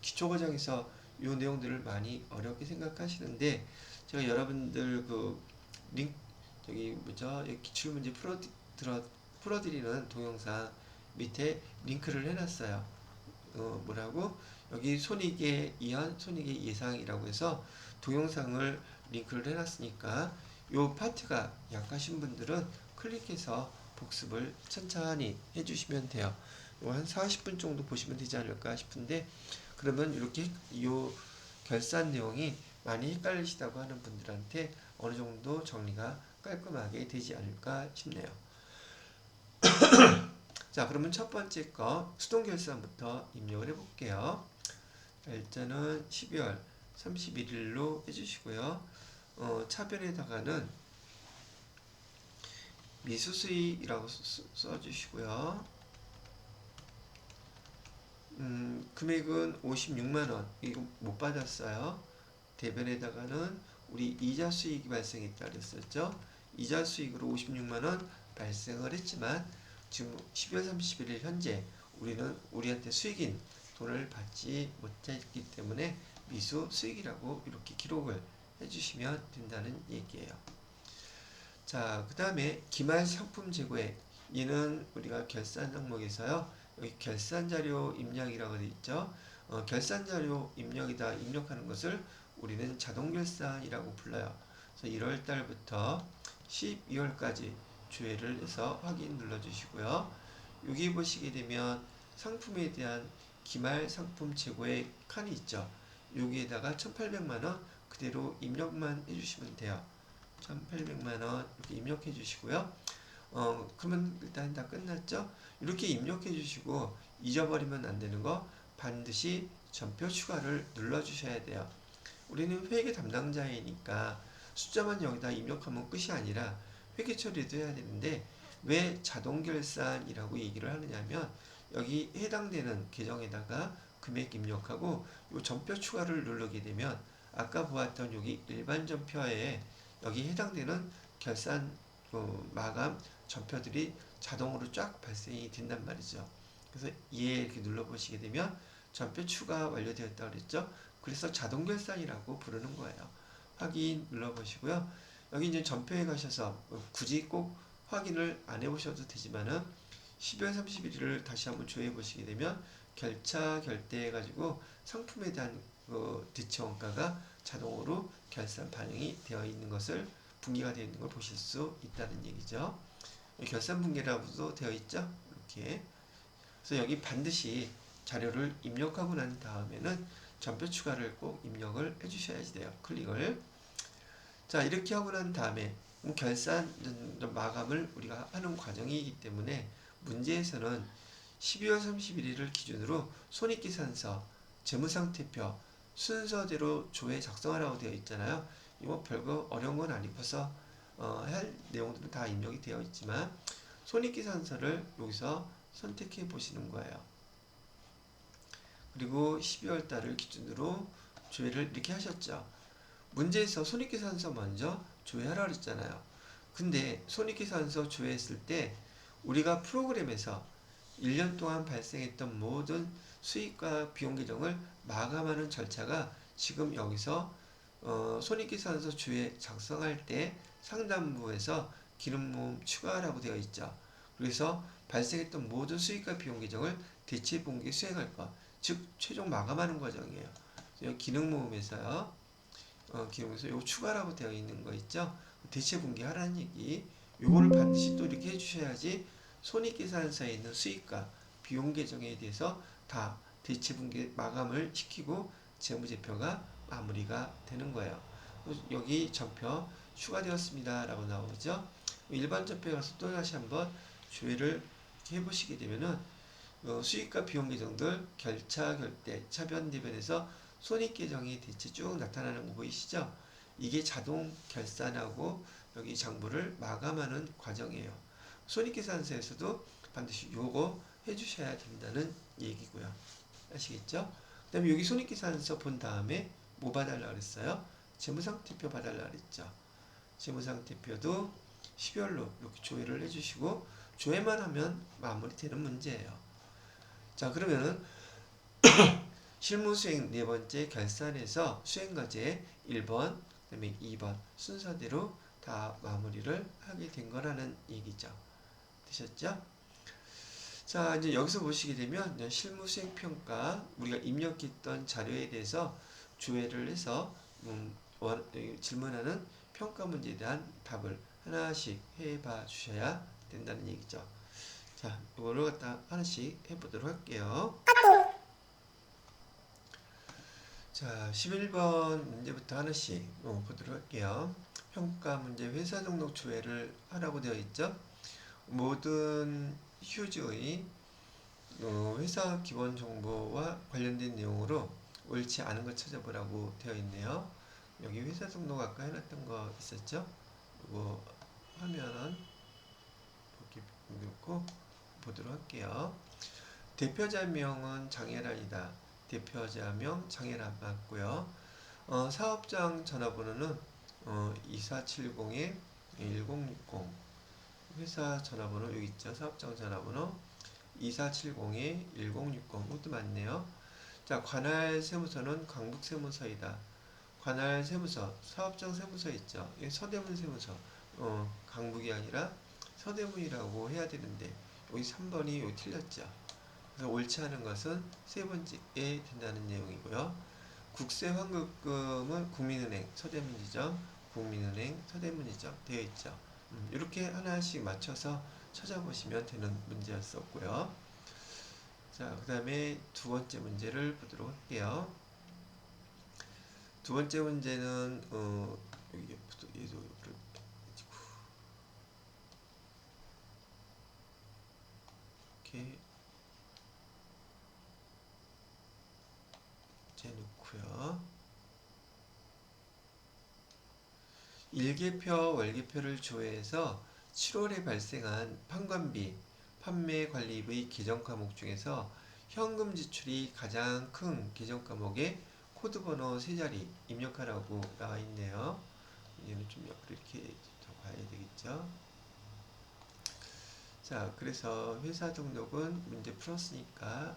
A: 기초과정에서 이 내용들을 많이 어렵게 생각하시는데 제가 여러분들 그 저기 뭐죠? 기출문제 풀어드리는 동영상 밑에 링크를 해놨어요. 뭐라고? 여기 손익의 이한, 손익의 예상이라고 해서 동영상을 링크를 해놨으니까 요 파트가 약하신 분들은 클릭해서 복습을 천천히 해주시면 돼요. 한 40분 정도 보시면 되지 않을까 싶은데 그러면 이렇게 요 결산 내용이 많이 헷갈리시다고 하는 분들한테 어느 정도 정리가 깔끔하게 되지 않을까 싶네요. 자, 그러면 첫 번째 거 수동결산부터 입력을 해볼게요. 일단은 12월 31일로 해주시고요. 차별에다가는 미수수익이라고 써주시고요. 금액은 56만원. 이거 못 받았어요. 대변에다가는 우리 이자 수익이 발생했다 그랬었죠. 이자 수익으로 56만원 발생을 했지만 지금 12월 31일 현재 우리는 우리한테 수익인 돈을 받지 못했기 때문에 미수 수익이라고 이렇게 기록을 해주시면 된다는 얘기예요. 자, 그 다음에 기말 상품 재고액. 얘는 우리가 결산 항목에서요. 여기 결산자료 입력이라고 되어 있죠. 결산자료 입력이다 입력하는 것을 우리는 자동결산이라고 불러요. 그래서 1월 달부터 12월까지 조회를 해서 확인 눌러주시고요. 여기 보시게 되면 상품에 대한 기말 상품 재고액 칸이 있죠. 여기에다가 1,800만원 그대로 입력만 해주시면 돼요. 1,800만원 이렇게 입력해 주시고요. 그러면 일단 다 끝났죠? 이렇게 입력해 주시고 잊어버리면 안 되는 거 반드시 전표 추가를 눌러 주셔야 돼요. 우리는 회계 담당자이니까 숫자만 여기다 입력하면 끝이 아니라 회계 처리도 해야 되는데 왜 자동결산이라고 얘기를 하느냐면 여기 해당되는 계정에다가 금액 입력하고 요 전표 추가를 누르게 되면 아까 보았던 여기 일반 전표에 여기 해당되는 결산 마감 전표들이 자동으로 쫙 발생이 된단 말이죠. 그래서 예 이렇게 눌러보시게 되면 전표 추가 완료되었다 그랬죠. 그래서 자동결산이라고 부르는 거예요. 확인 눌러보시고요. 여기 이제 전표에 가셔서 굳이 꼭 확인을 안 해보셔도 되지만은 12월 31일을 다시 한번 조회해 보시게 되면 결차 결대해 가지고 상품에 대한 대체 원가가 자동으로 결산 반영이 되어 있는 것을 분기가 되어 있는 걸 보실 수 있다는 얘기죠. 결산 분기라고도 되어 있죠. 이렇게. 그래서 여기 반드시 자료를 입력하고 난 다음에는 전표 추가를 꼭 입력을 해주셔야 돼요. 클릭을. 자, 이렇게 하고 난 다음에 결산 마감을 우리가 하는 과정이기 때문에 문제에서는 12월 31일을 기준으로 손익계산서, 재무상태표 순서대로 조회 작성하라고 되어 있잖아요. 이거 별거 어려운 건 아니고서 할 내용들은 다 입력이 되어 있지만 손익계산서를 여기서 선택해 보시는 거예요. 그리고 12월 달을 기준으로 조회를 이렇게 하셨죠. 문제에서 손익계산서 먼저 조회하라 그랬잖아요. 근데 손익계산서 조회했을 때 우리가 프로그램에서 1년 동안 발생했던 모든 수익과 비용 계정을 마감하는 절차가 지금 여기서 손익계산서 조회 작성할 때 상단부에서 기능모음 추가라고 되어 있죠. 그래서 발생했던 모든 수익과 비용 계정을 대체 분기 수행할 것, 즉 최종 마감하는 과정이에요. 기능모음에서요. 기록에서 요 추가라고 되어 있는 거 있죠? 대체 분기하라는 얘기. 요거를 반드시 또 이렇게 해주셔야지 손익계산서에 있는 수익과 비용 계정에 대해서 다 대체 분기 마감을 시키고 재무제표가 마무리가 되는 거예요. 여기 전표 추가되었습니다 라고 나오죠. 일반 전표에 가서 또 다시 한번 조회를 해보시게 되면은 수익과 비용 계정들 결차, 결대, 차변, 대변에서 손익 계정이 대체 쭉 나타나는 거 보이시죠? 이게 자동 결산하고 여기 장부를 마감하는 과정이에요. 손익계산서에서도 반드시 요거 해주셔야 된다는 얘기고요. 아시겠죠? 그 다음에 여기 손익계산서 본 다음에 뭐 봐달라 그랬어요? 재무상태표 봐달라 그랬죠. 재무상태표도 12월로 이렇게 조회를 해주시고 조회만 하면 마무리되는 문제예요. 자, 그러면은 실무수행 네 번째 결산에서 수행과제 1번, 그 다음에 2번 순서대로 다 마무리를 하게 된 거라는 얘기죠. 되셨죠? 자, 이제 여기서 보시게 되면 실무수행평가 우리가 입력했던 자료에 대해서 조회를 해서 질문하는 평가 문제에 대한 답을 하나씩 해봐 주셔야 된다는 얘기죠. 자, 이거를 갖다 하나씩 해보도록 할게요. 자, 11번 문제부터 하나씩 보도록 할게요. 평가 문제 회사 등록 조회를 하라고 되어 있죠. 모든 휴즈의 회사 기본 정보와 관련된 내용으로 옳지 않은 것 찾아보라고 되어 있네요. 여기 회사 등록 아까 해놨던 거 있었죠? 이거 화면은 이렇게 놓고 보도록 할게요. 대표자명은 장혜란이다. 대표자명 장혜란 맞고요. 사업장 전화번호는 2470-1060 회사 전화번호 여기 있죠. 사업장 전화번호 2470-1060 이것도 맞네요. 자, 관할 세무서는 강북세무서이다. 관할 세무서, 사업장 세무서 있죠. 서대문 세무서, 강북이 아니라 서대문이라고 해야 되는데 여기 3번이 여기 틀렸죠. 그래서 옳지 않은 것은 세 번째에 된다는 내용이고요. 국세환급금은 국민은행 서대문이죠. 국민은행 서대문이죠. 되어 있죠. 이렇게 하나씩 맞춰서 찾아보시면 되는 문제였었고요. 자, 그 다음에 두 번째 문제를 보도록 할게요. 두 번째 문제는 여기 얘도 이렇게 재놓고요. 일개표, 월개표를 조회해서 7월에 발생한 판관비, 판매 관리의 계정 과목 중에서 현금 지출이 가장 큰 계정 과목에 코드 번호 3자리 입력하라고 나와 있네요. 얘는 좀 이렇게 더 봐야 되겠죠. 자, 그래서 회사 등록은 문제 풀었으니까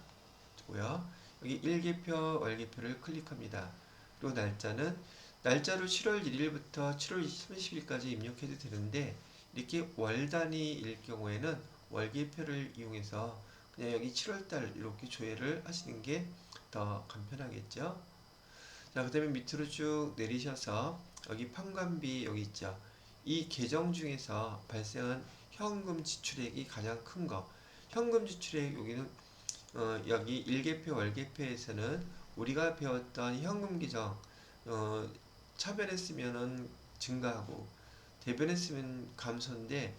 A: 고요. 여기 일개표, 월개표를 클릭합니다. 그리고 날짜를 7월 1일부터 7월 30일까지 입력해도 되는데 이렇게 월 단위일 경우에는 월개표를 이용해서 그냥 여기 7월달 이렇게 조회를 하시는 게 더 간편하겠죠. 자, 그 다음에 밑으로 쭉 내리셔서 여기 판관비 여기 있죠. 이 계정 중에서 발생한 현금 지출액이 가장 큰 거. 현금 지출액 여기는 여기 일개표 월개표에서는 우리가 배웠던 현금 계정 차변했으면은 증가하고 대변했으면 감소인데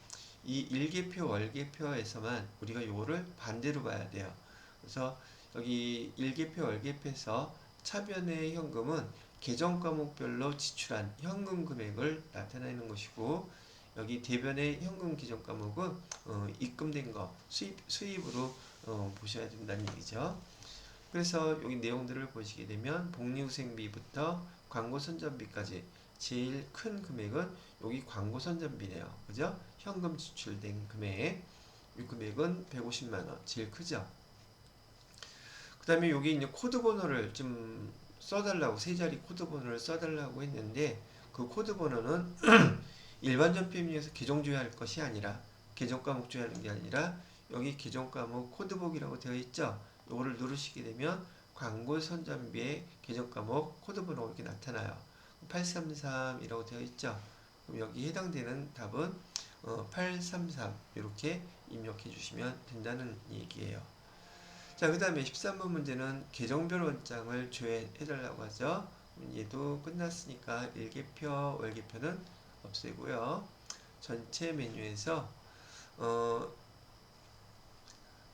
A: 이 일개표 월개표에서만 우리가 요거를 반대로 봐야 돼요. 그래서 여기 일개표 월개표에서 차변의 현금은 계정 과목별로 지출한 현금 금액을 나타내는 것이고 여기 대변의 현금 계정 과목은 입금된 거 수입으로 보셔야 된다는 얘기죠. 그래서 여기 내용들을 보시게 되면 복리후생비부터 광고선전비까지 제일 큰 금액은 여기 광고선전비네요. 그죠? 현금 지출된 금액. 이 금액은 150만원. 제일 크죠? 그 다음에 여기 이제 코드 번호를 좀 써달라고, 세 자리 코드 번호를 써달라고 했는데 그 코드 번호는 일반 전표입력에서 계정 조회할 것이 아니라 계정 과목 조회하는 게 아니라 여기 계정 과목 코드북이라고 되어 있죠. 이거를 누르시게 되면 광고 선전비의 계정 과목 코드 번호가 이렇게 나타나요. 833이라고 되어 있죠. 그럼 여기 해당되는 답은 833 이렇게 입력해 주시면 된다는 얘기예요. 자, 그 다음에 13번 문제는 계정별 원장을 조회해 달라고 하죠. 얘도 끝났으니까 일개표, 월개표는 없애고요. 전체 메뉴에서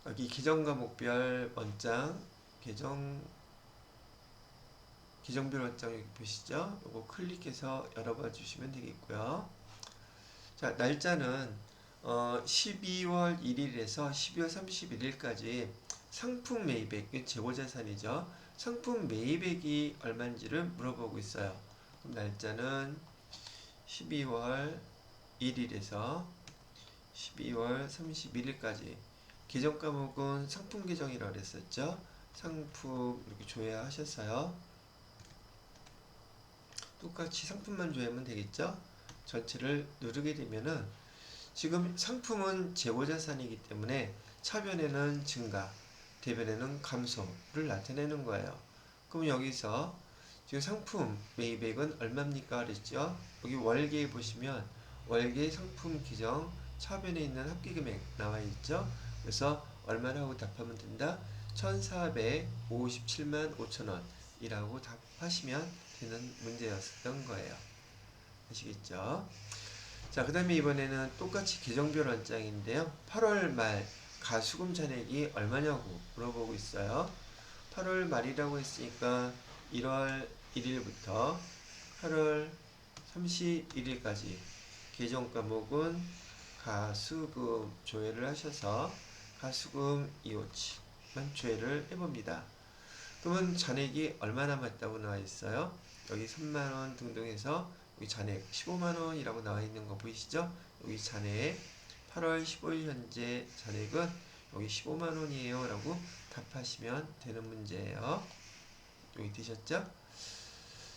A: 여기 계정 과목별 원장, 계정별 원장 여기 보시죠. 요거 클릭해서 열어봐 주시면 되겠고요. 자, 날짜는 12월 1일에서 12월 31일까지 상품 매입액, 재고자산이죠. 상품 매입액이 얼마인지를 물어보고 있어요. 그럼 날짜는 12월 1일에서 12월 31일까지 계정 과목은 상품 계정이라고 그랬었죠. 상품 이렇게 조회하셨어요. 똑같이 상품만 조회하면 되겠죠. 전체를 누르게 되면은 지금 상품은 재고자산이기 때문에 차변에는 증가, 대변에는 감소를 나타내는 거예요. 그럼 여기서 지금 상품 매입액은 얼마입니까? 그랬죠? 여기 월계에 보시면 월계 상품 기정 차변에 있는 합계금액 나와 있죠? 그래서 얼마라고 답하면 된다? 1457만 5천원 이라고 답하시면 되는 문제였던 거예요. 아시겠죠? 자, 그 다음에 이번에는 똑같이 계정별 원장인데요. 8월 말 가수금 잔액이 얼마냐고 물어보고 있어요. 8월 말이라고 했으니까 1월 1일부터 8월 31일까지 계정 과목은 가수금 조회를 하셔서 가수금 이호치만 조회를 해봅니다. 그러면 잔액이 얼마 남았다고 나와 있어요? 여기 3만원 등등 해서 여기 잔액 15만원이라고 나와 있는 거 보이시죠? 여기 잔액 8월 15일 현재 잔액은 여기 15만원이에요 라고 답하시면 되는 문제예요. 여기 되셨죠?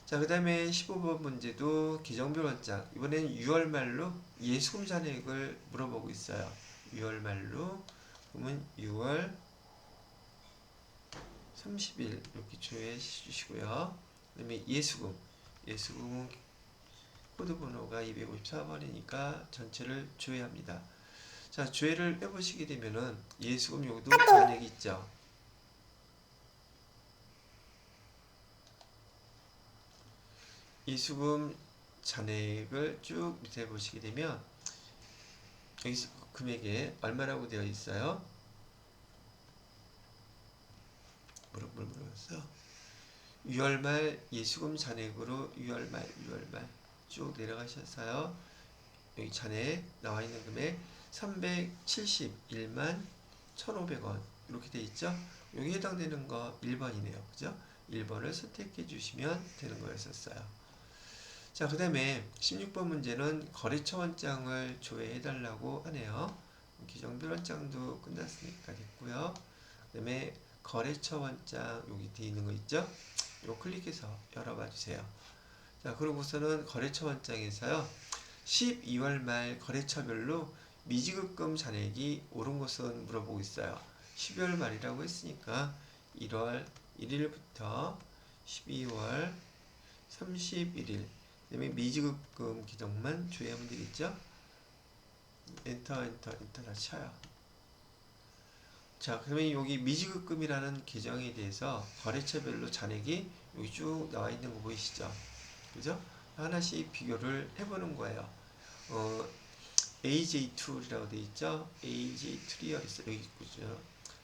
A: 자, 그 다음에 15번 문제도 계정별 원장, 이번엔 6월 말로 예수금 잔액을 물어보고 있어요. 6월 말로, 그러면 6월 30일 이렇게 조회해 주시고요. 그 다음에 예수금은 코드 번호가 254번이니까 전체를 조회합니다. 자, 조회를 해보시게 되면은 예수금 여기도 잔액이 있죠. 예수금 잔액을 쭉 밑에 보시게 되면 여기 금액에 얼마라고 되어 있어요? 물어봤어. 6월 말 예수금 잔액으로 6월 말 쭉 내려가셨어요. 여기 잔액 나와 있는 금액 371만 1,500원 이렇게 돼 있죠. 여기 해당되는 거 1번이네요. 그죠? 1번을 선택해 주시면 되는 거였었어요. 자, 그 다음에 16번 문제는 거래처 원장을 조회해 달라고 하네요. 기정별 원장도 끝났으니까 됐고요. 그 다음에 거래처 원장 여기 뒤에 있는 거 있죠? 이거 클릭해서 열어봐 주세요. 자, 그러고서는 거래처 원장에서요. 12월 말 거래처별로 미지급금 잔액이 오른 것은 물어보고 있어요. 12월 말이라고 했으니까 1월 1일부터 12월 31일 그다음에 미지급금 기정만 조회하면 되겠죠? 엔터 다 쳐요. 자, 그러면 여기 미지급금이라는 계정에 대해서 거래처별로 잔액이 여기 쭉 나와 있는 거 보이시죠? 그죠? 하나씩 비교를 해보는 거예요. AJ2이라고 되어 있죠? AJ2가 있어요. 여기 있죠?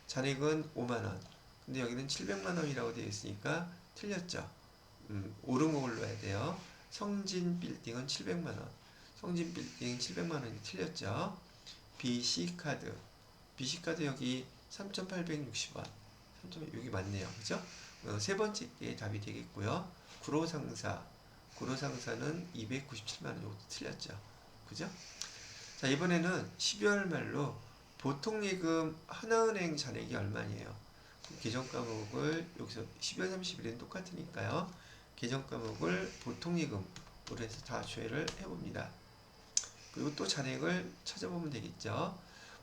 A: 잔액은 5만원. 근데 여기는 700만원이라고 되어 있으니까 틀렸죠? 옳은 거 골라야 돼요. 성진 빌딩은 700만원. 성진 빌딩 700만원이 틀렸죠? BC카드. BC카드 여기 3,860원. 여기 맞네요. 그죠? 세 번째 게 답이 되겠고요. 구로상사는 297만원. 이것도 틀렸죠. 그죠? 자, 이번에는 12월 말로 보통예금 하나은행 잔액이 얼마예요? 계정 과목을 여기서 12월 30일은 똑같으니까요. 계정 과목을 보통예금으로 해서 다 조회를 해봅니다. 그리고 또 잔액을 찾아보면 되겠죠.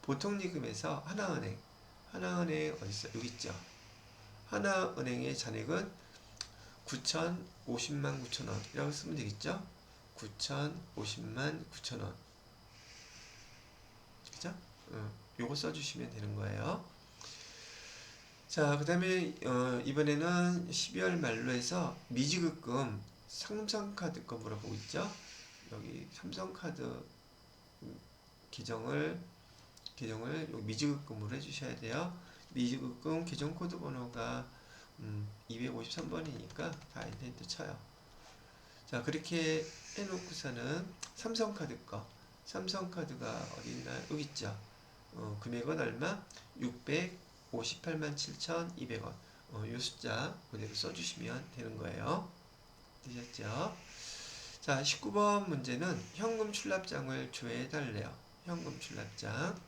A: 보통예금에서 하나은행 어디 있어요? 여기 있죠. 하나은행의 잔액은 9,050만 9천원이라고 쓰면 되겠죠? 9,050만 9천원. 그죠? 요거 써주시면 되는 거예요. 자, 그 다음에 이번에는 12월 말로 해서 미지급금 삼성카드 거 물어보고 있죠. 여기 삼성카드 계정을 여기 미지급금으로 해주셔야 돼요. 미지급금 계정 코드 번호가 253번이니까 다 엔터 쳐요. 자, 그렇게 해놓고서는 삼성카드가 어디 있나요? 여기 있죠. 금액은 얼마? 658만 7,200원. 이 숫자 그대로 써주시면 되는 거예요. 되셨죠? 자, 19번 문제는 현금 출납장을 조회해달래요. 현금 출납장.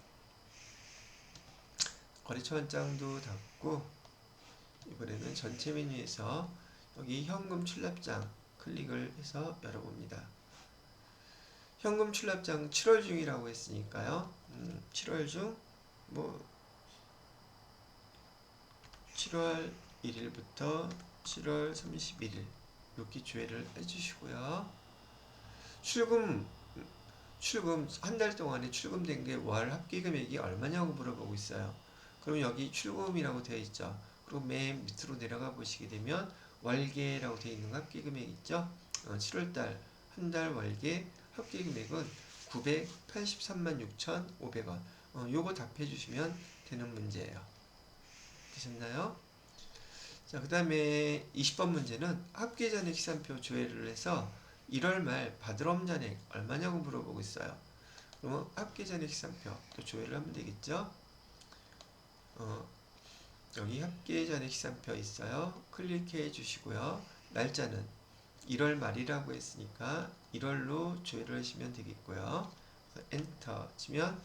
A: 거래처 원장도 닫고, 이번에는 전체 메뉴에서 여기 현금 출납장 클릭을 해서 열어봅니다. 현금 출납장 7월 중이라고 했으니까요. 7월 중, 7월 1일부터 7월 31일 이렇게 조회를 해주시고요. 출금 한 달 동안에 출금된 게 월 합계 금액이 얼마냐고 물어보고 있어요. 그럼 여기 출금이라고 되어 있죠. 그리고 맨 밑으로 내려가 보시게 되면 월계라고 되어 있는 합계 금액 있죠. 7월달 한 달 월계 합계 금액은 983만 6,500원. 요거 답해 주시면 되는 문제예요. 되셨나요? 자, 그 다음에 20번 문제는 합계 잔액 시산표 조회를 해서 1월 말 받으럼 잔액 얼마냐고 물어보고 있어요. 그러면 합계 잔액 시산표 또 조회를 하면 되겠죠. 여기 합계 잔액 시산표 있어요. 클릭해 주시고요. 날짜는 1월 말이라고 했으니까 1월로 조회를 하시면 되겠고요. 엔터 치면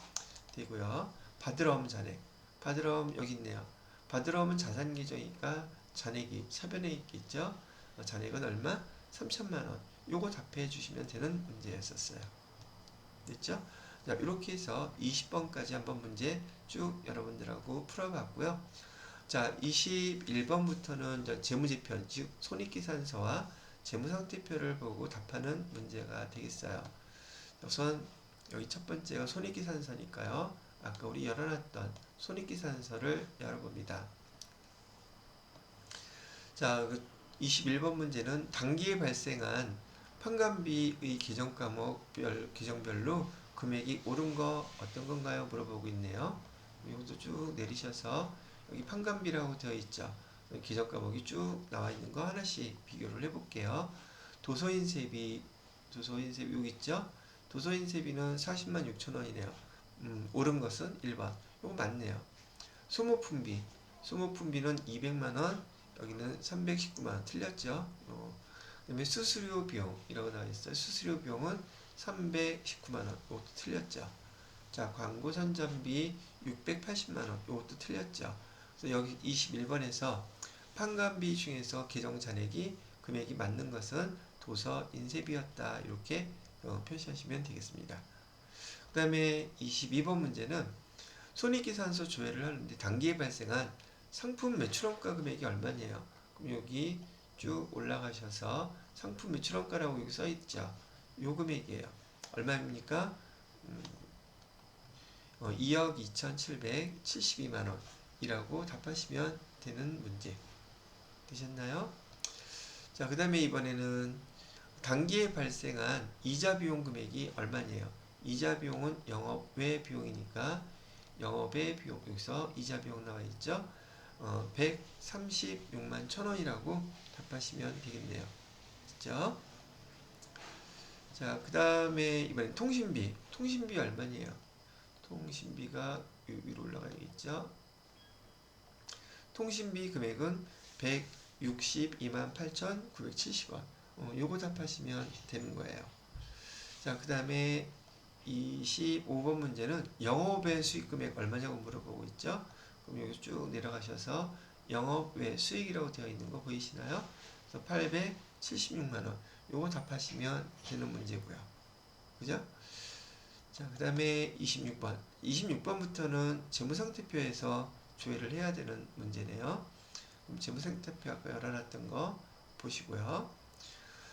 A: 되고요. 받으럼 잔액. 받으럼 여기 있네요. 받으럼은 자산 계정이니까 잔액이 사변에 있겠죠. 잔액은 얼마? 3천만원. 요거 답해 주시면 되는 문제였었어요. 됐죠? 자, 이렇게 해서 20번까지 한번 문제 쭉 여러분들하고 풀어봤고요. 자, 21번부터는 재무제표, 즉 손익계산서와 재무상태표를 보고 답하는 문제가 되겠어요. 우선 여기 첫 번째가 손익계산서니까요. 아까 우리 열어놨던 손익계산서를 열어봅니다. 자, 21번 문제는 당기에 발생한 판관비의 계정 과목별 계정별로 금액이 오른 거 어떤 건가요? 물어보고 있네요. 이것도 쭉 내리셔서 여기 판관비라고 되어 있죠. 계정 과목이 쭉 나와 있는 거 하나씩 비교를 해볼게요. 도서인세비 여기 있죠? 도서인세비는 40만 6천원이네요. 오른 것은 1번. 이거 맞네요. 소모품비는 200만원, 여기는 319만원. 틀렸죠? 그 다음에 수수료 비용이라고 나와 있어요. 수수료 비용은 319만원. 이것도 틀렸죠? 자, 광고 선전비 680만원. 이것도 틀렸죠? 그래서 여기 21번에서 판관비 중에서 계정 잔액이 금액이 맞는 것은 도서 인쇄비였다. 이렇게 표시하시면 되겠습니다. 그 다음에 22번 문제는 손익계산서 조회를 하는데 당기에 발생한 상품 매출원가 금액이 얼마냐요? 그럼 여기 쭉 올라가셔서 상품 매출원가라고 여기 써있죠. 요 금액이에요. 얼마입니까? 2억 2,772만원 이라고 답하시면 되는 문제 되셨나요? 자, 그 다음에 이번에는 당기에 발생한 이자 비용 금액이 얼마냐요? 이자 비용은 영업외 비용이니까 영업외 비용, 여기서 이자 비용 나와 있죠? 136만 1,000원이라고 답하시면 되겠네요. 그죠? 자, 그 다음에 이번엔 통신비 얼마냐요? 통신비가 위로 올라가야겠죠? 통신비 금액은 162만 8,970원. 요거 답하시면 되는 거예요. 자, 그 다음에 25번 문제는 영업외 수익금액 얼마냐고 물어보고 있죠. 그럼 여기 쭉 내려가셔서 영업외 수익이라고 되어 있는 거 보이시나요? 그래서 876만원. 요거 답하시면 되는 문제고요. 그죠? 자, 그 다음에 26번부터는 재무상태표에서 조회를 해야 되는 문제네요. 그럼 재무상태표 아까 열어놨던 거 보시고요.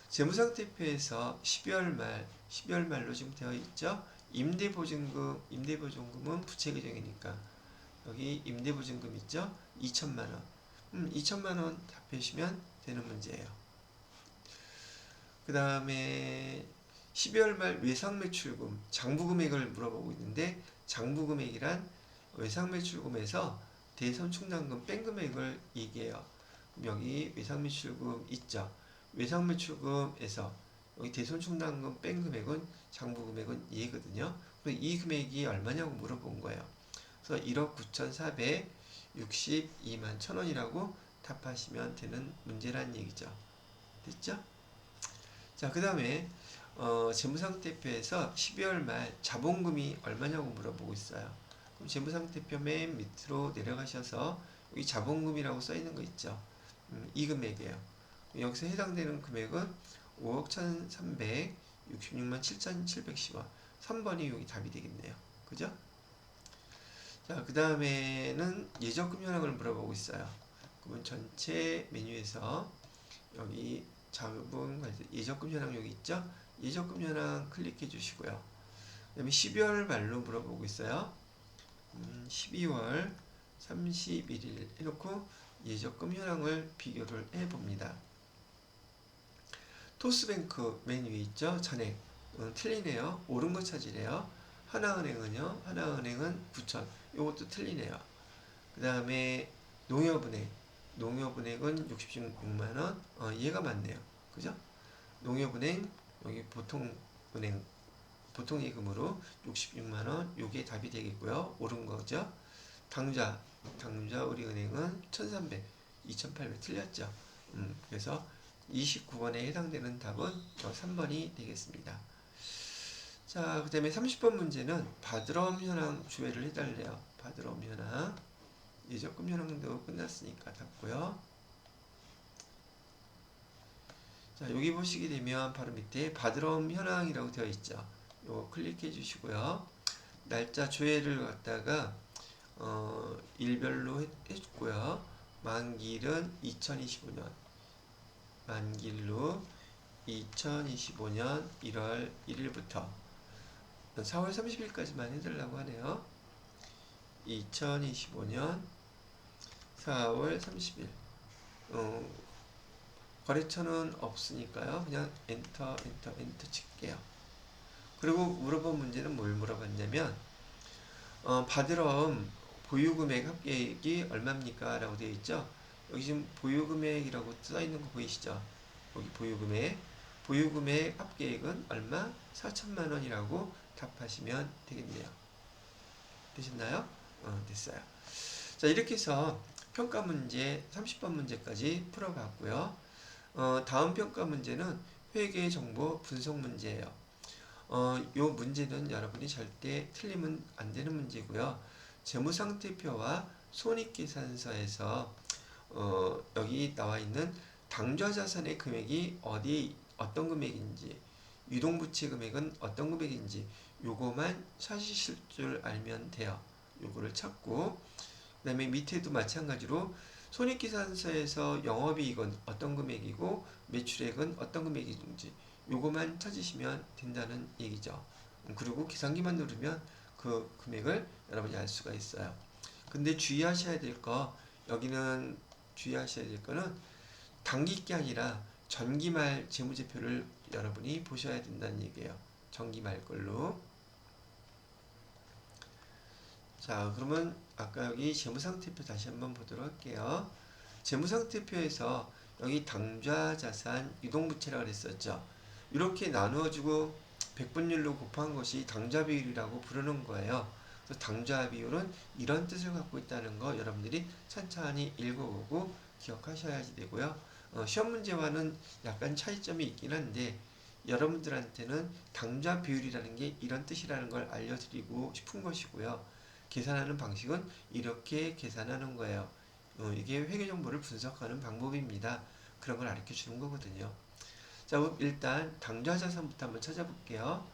A: 재무상태표에서 12월 말로 지금 되어 있죠. 임대보증금은 부채 규정이니까 여기 임대보증금 있죠. 2천만 원. 2천만 원 답해주시면 되는 문제예요. 그 다음에 12월 말 외상매출금, 장부금액을 물어보고 있는데 장부금액이란 외상매출금에서 대선충당금 뺀 금액을 얘기해요. 여기 외상매출금 있죠. 외상매출금에서 여기 대손충당금 뺀 금액은 장부금액은 얘거든요. 그래서 이 금액이 얼마냐고 물어본 거예요. 그래서 1억 9,462만 1,000원이라고 답하시면 되는 문제란 얘기죠. 됐죠? 자, 그 다음에 재무상태표에서 12월 말 자본금이 얼마냐고 물어보고 있어요. 그럼 재무상태표 맨 밑으로 내려가셔서 여기 자본금이라고 써있는 거 있죠. 이 금액이에요. 여기서 해당되는 금액은 5억 1,366만 7,710원. 3번이 여기 답이 되겠네요. 그죠? 자, 그 다음에는 예적금 현황을 물어보고 있어요. 그러면 전체 메뉴에서 여기 자본 예적금 현황 여기 있죠? 예적금 현황 클릭해 주시고요. 그 다음에 12월 말로 물어보고 있어요. 12월 31일 해놓고 예적금 현황을 비교를 해봅니다. 토스뱅크 맨 위에 있죠? 전액. 틀리네요. 옳은 거 찾으래요. 하나은행은요? 하나은행은 9천. 요것도 틀리네요. 그 다음에 농협은행은 66만원. 얘가 맞네요. 그죠? 농협은행, 여기 보통예금으로 66만원. 요게 답이 되겠고요. 옳은 거죠? 당좌 우리은행은 1300, 2800 틀렸죠? 그래서 29번에 해당되는 답은 3번이 되겠습니다. 자, 그 다음에 30번 문제는 바드럼 현황 주회를 해달래요. 바드럼 현황. 예적금 현황도 끝났으니까 답고요. 자, 여기 보시게 되면 바로 밑에 바드럼 현황이라고 되어 있죠. 요거 클릭해 주시고요. 날짜 주회를 갖다가 일별로 해줬고요. 만기일은 2025년. 만기일로 2025년 1월 1일부터 4월 30일까지만 해달라고 하네요. 2025년 4월 30일. 거래처는 없으니까요. 그냥 엔터 칠게요. 그리고 물어본 문제는 뭘 물어봤냐면 받으러온 보유금액 합계액이 얼마입니까? 라고 되어 있죠. 여기 지금 보유금액이라고 써있는 거 보이시죠? 여기 보유금액 합계액은 얼마? 4천만 원이라고 답하시면 되겠네요. 되셨나요? 됐어요. 자, 이렇게 해서 평가 문제 30번 문제까지 풀어봤고요. 다음 평가 문제는 회계 정보 분석 문제예요. 요 문제는 여러분이 절대 틀리면 안 되는 문제고요. 재무상태표와 손익계산서에서 여기 나와 있는 당좌자산의 금액이 어떤 금액인지, 유동부채 금액은 어떤 금액인지 요거만 찾으실 줄 알면 돼요. 요거를 찾고 그 다음에 밑에도 마찬가지로 손익계산서에서 영업이익은 어떤 금액이고 매출액은 어떤 금액인지 요거만 찾으시면 된다는 얘기죠. 그리고 계산기만 누르면 그 금액을 여러분이 알 수가 있어요. 근데 주의하셔야 될 거는 단기 게 아니라 전기말 재무제표를 여러분이 보셔야 된다는 얘기예요. 전기말 걸로. 자, 그러면 아까 여기 재무상태표 다시 한번 보도록 할게요. 재무상태표에서 여기 당좌자산 유동부채라고 그랬었죠. 이렇게 나누어주고 백분율로 곱한 것이 당좌비율이라고 부르는 거예요. 그래서 당좌비율은 이런 뜻을 갖고 있다는 거 여러분들이 천천히 읽어보고 기억하셔야지 되고요. 시험 문제와는 약간 차이점이 있긴 한데 여러분들한테는 당좌비율이라는 게 이런 뜻이라는 걸 알려드리고 싶은 것이고요. 계산하는 방식은 이렇게 계산하는 거예요. 이게 회계정보를 분석하는 방법입니다. 그런 걸 가르쳐 주는 거거든요. 자, 일단 당좌자산부터 한번 찾아볼게요.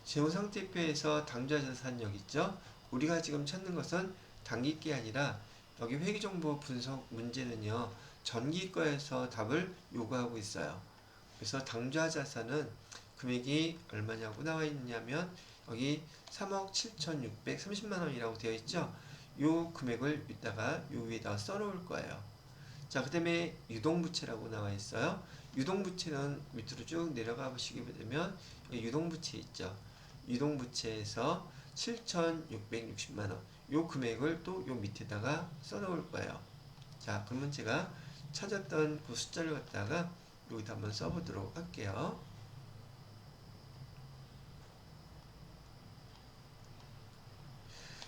A: 재무상태표에서 당좌자산 여기 있죠? 우리가 지금 찾는 것은 단기게 아니라 여기 회계정보 분석 문제는요. 전기과에서 답을 요구하고 있어요. 그래서 당좌 자산은 금액이 얼마냐고 나와 있냐면 여기 3억 7,630만 원이라고 되어 있죠. 요 금액을 이따가 요 위에다 써놓을 거예요. 자, 그 다음에 유동부채라고 나와 있어요. 유동부채는 밑으로 쭉 내려가 보시게 되면 여기 유동부채 있죠. 유동부채에서 7,660만 원. 요 금액을 또 요 밑에다가 써놓을 거예요. 자, 그러면 제가 찾았던 그 숫자를 갖다가 여기다 한번 써보도록 할게요.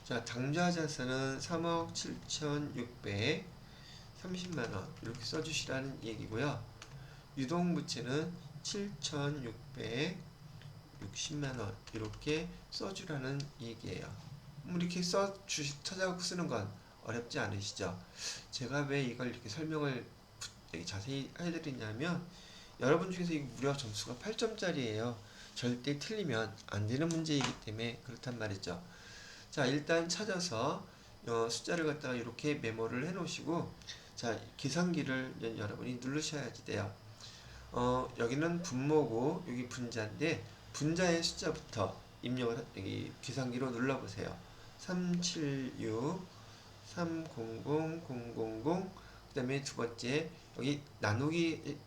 A: 자, 당좌 자산은 3억 7,630만 원 이렇게 써주시라는 얘기고요. 유동부채는 7,660만 원 이렇게 써주라는 얘기예요. 이렇게 찾아갖고 쓰는 건 어렵지 않으시죠? 제가 왜 이걸 이렇게 설명을 자세히 해드리냐면 여러분 중에서 이 무려 점수가 8점짜리예요. 절대 틀리면 안 되는 문제이기 때문에 그렇단 말이죠. 자, 일단 찾아서 숫자를 갖다가 이렇게 메모를 해 놓으시고, 자, 계산기를 여러분이 누르셔야지 돼요. 여기는 분모고 여기 분자인데 분자의 숫자부터 입력을 여기 계산기로 눌러보세요. 376 300 000. 그 다음에 두 번째 여기 나누기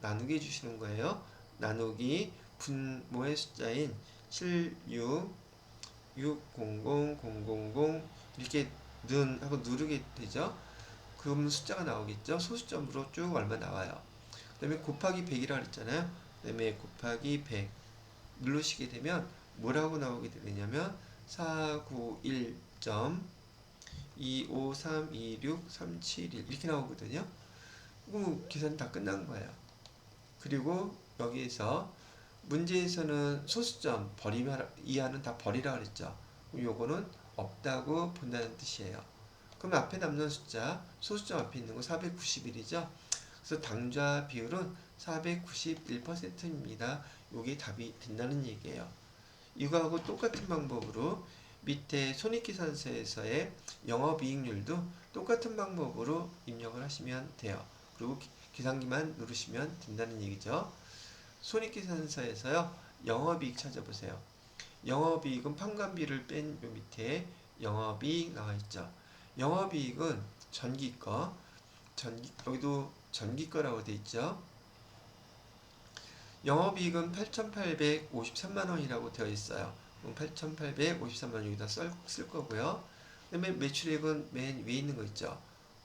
A: 해주시는 거예요. 나누기 분모의 숫자인 76 600 000 이렇게 하고 누르게 되죠. 그러면 숫자가 나오겠죠. 소수점으로 쭉 얼마 나와요. 그 다음에 곱하기 100이라고 했잖아요. 그 다음에 곱하기 100 누르시게 되면 뭐라고 나오게 되냐면 491.25326 이렇게 나오거든요. 그럼 계산 다 끝난 거예요. 그리고 여기에서 문제에서는 소수점 이하는 다 버리라 그랬죠. 그럼 요거는 없다고 본다는 뜻이에요. 그럼 앞에 남는 숫자, 소수점 앞에 있는 거 491이죠. 그래서 당좌 비율은 491%입니다. 요게 답이 된다는 얘기예요. 이거하고 똑같은 방법으로 밑에 손익계산서에서의 영업이익률도 똑같은 방법으로 입력을 하시면 돼요. 그리고 계산기만 누르시면 된다는 얘기죠. 손익계산서에서요, 영업이익 찾아보세요. 영업이익은 판관비를 뺀 요 밑에 영업이익 나와있죠. 영업이익은 전기거, 여기도 전기거라고 되어 있죠. 영업이익은 8,853만원이라고 되어 있어요. 8,853만원 여기다 쓸 거고요. 그 다음에 매출액은 맨 위에 있는 거 있죠.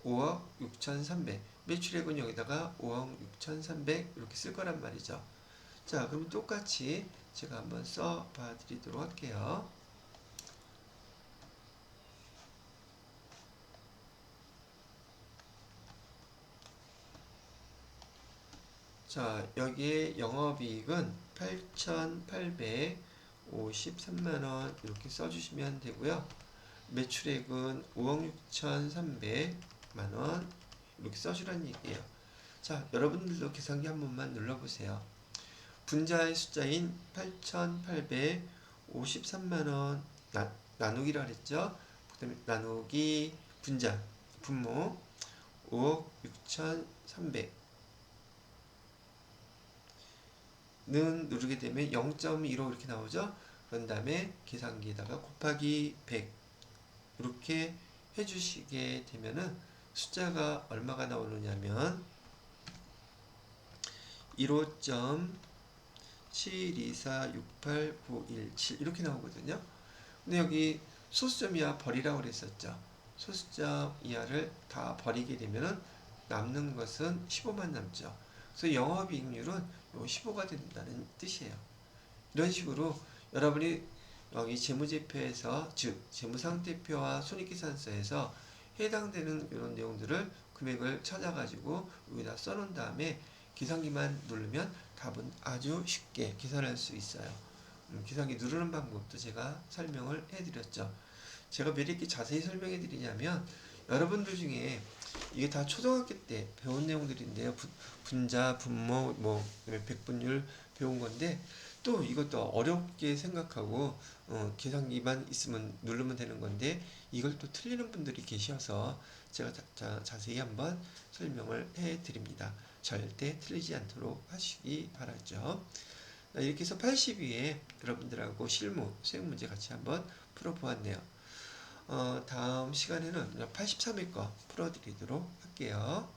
A: 5억 6,300. 매출액은 여기다가 5억 6,300 이렇게 쓸 거란 말이죠. 자, 그럼 똑같이 제가 한번 써봐 드리도록 할게요. 자, 여기에 영업이익은 8,853만원 이렇게 써주시면 되고요. 매출액은 5억 6,300만원 이렇게 써주라는 얘기예요. 자, 여러분들도 계산기 한 번만 눌러보세요. 분자의 숫자인 8,853만원 나누기라 그랬죠. 그 다음에 나누기 분자 분모 5억 6,300 는 누르게 되면 0.15 이렇게 나오죠. 그런 다음에 계산기에다가 곱하기 100 이렇게 해주시게 되면은 숫자가 얼마가 나오느냐면 15.724689117 이렇게 나오거든요. 근데 여기 소수점 이하 버리라고 그랬었죠. 소수점 이하를 다 버리게 되면은 남는 것은 15만 남죠. 그래서 영업이익률은 15가 된다는 뜻이에요. 이런 식으로 여러분이 여기 재무제표에서 즉 재무상태표와 손익계산서에서 해당되는 이런 내용들을 금액을 찾아가지고 여기다 써놓은 다음에 계산기만 누르면 답은 아주 쉽게 계산할 수 있어요. 계산기 누르는 방법도 제가 설명을 해드렸죠. 제가 왜 이렇게 자세히 설명해 드리냐면 여러분들 중에 이게 다 초등학교 때 배운 내용들인데요. 분자, 분모, 백분율 배운 건데 또 이것도 어렵게 생각하고 계산기만 있으면 누르면 되는 건데 이걸 또 틀리는 분들이 계셔서 제가 자세히 한번 설명을 해 드립니다. 절대 틀리지 않도록 하시기 바라죠. 이렇게 해서 82회 여러분들하고 실무, 수행 문제 같이 한번 풀어보았네요. 다음 시간에는 83회 거 풀어드리도록 할게요.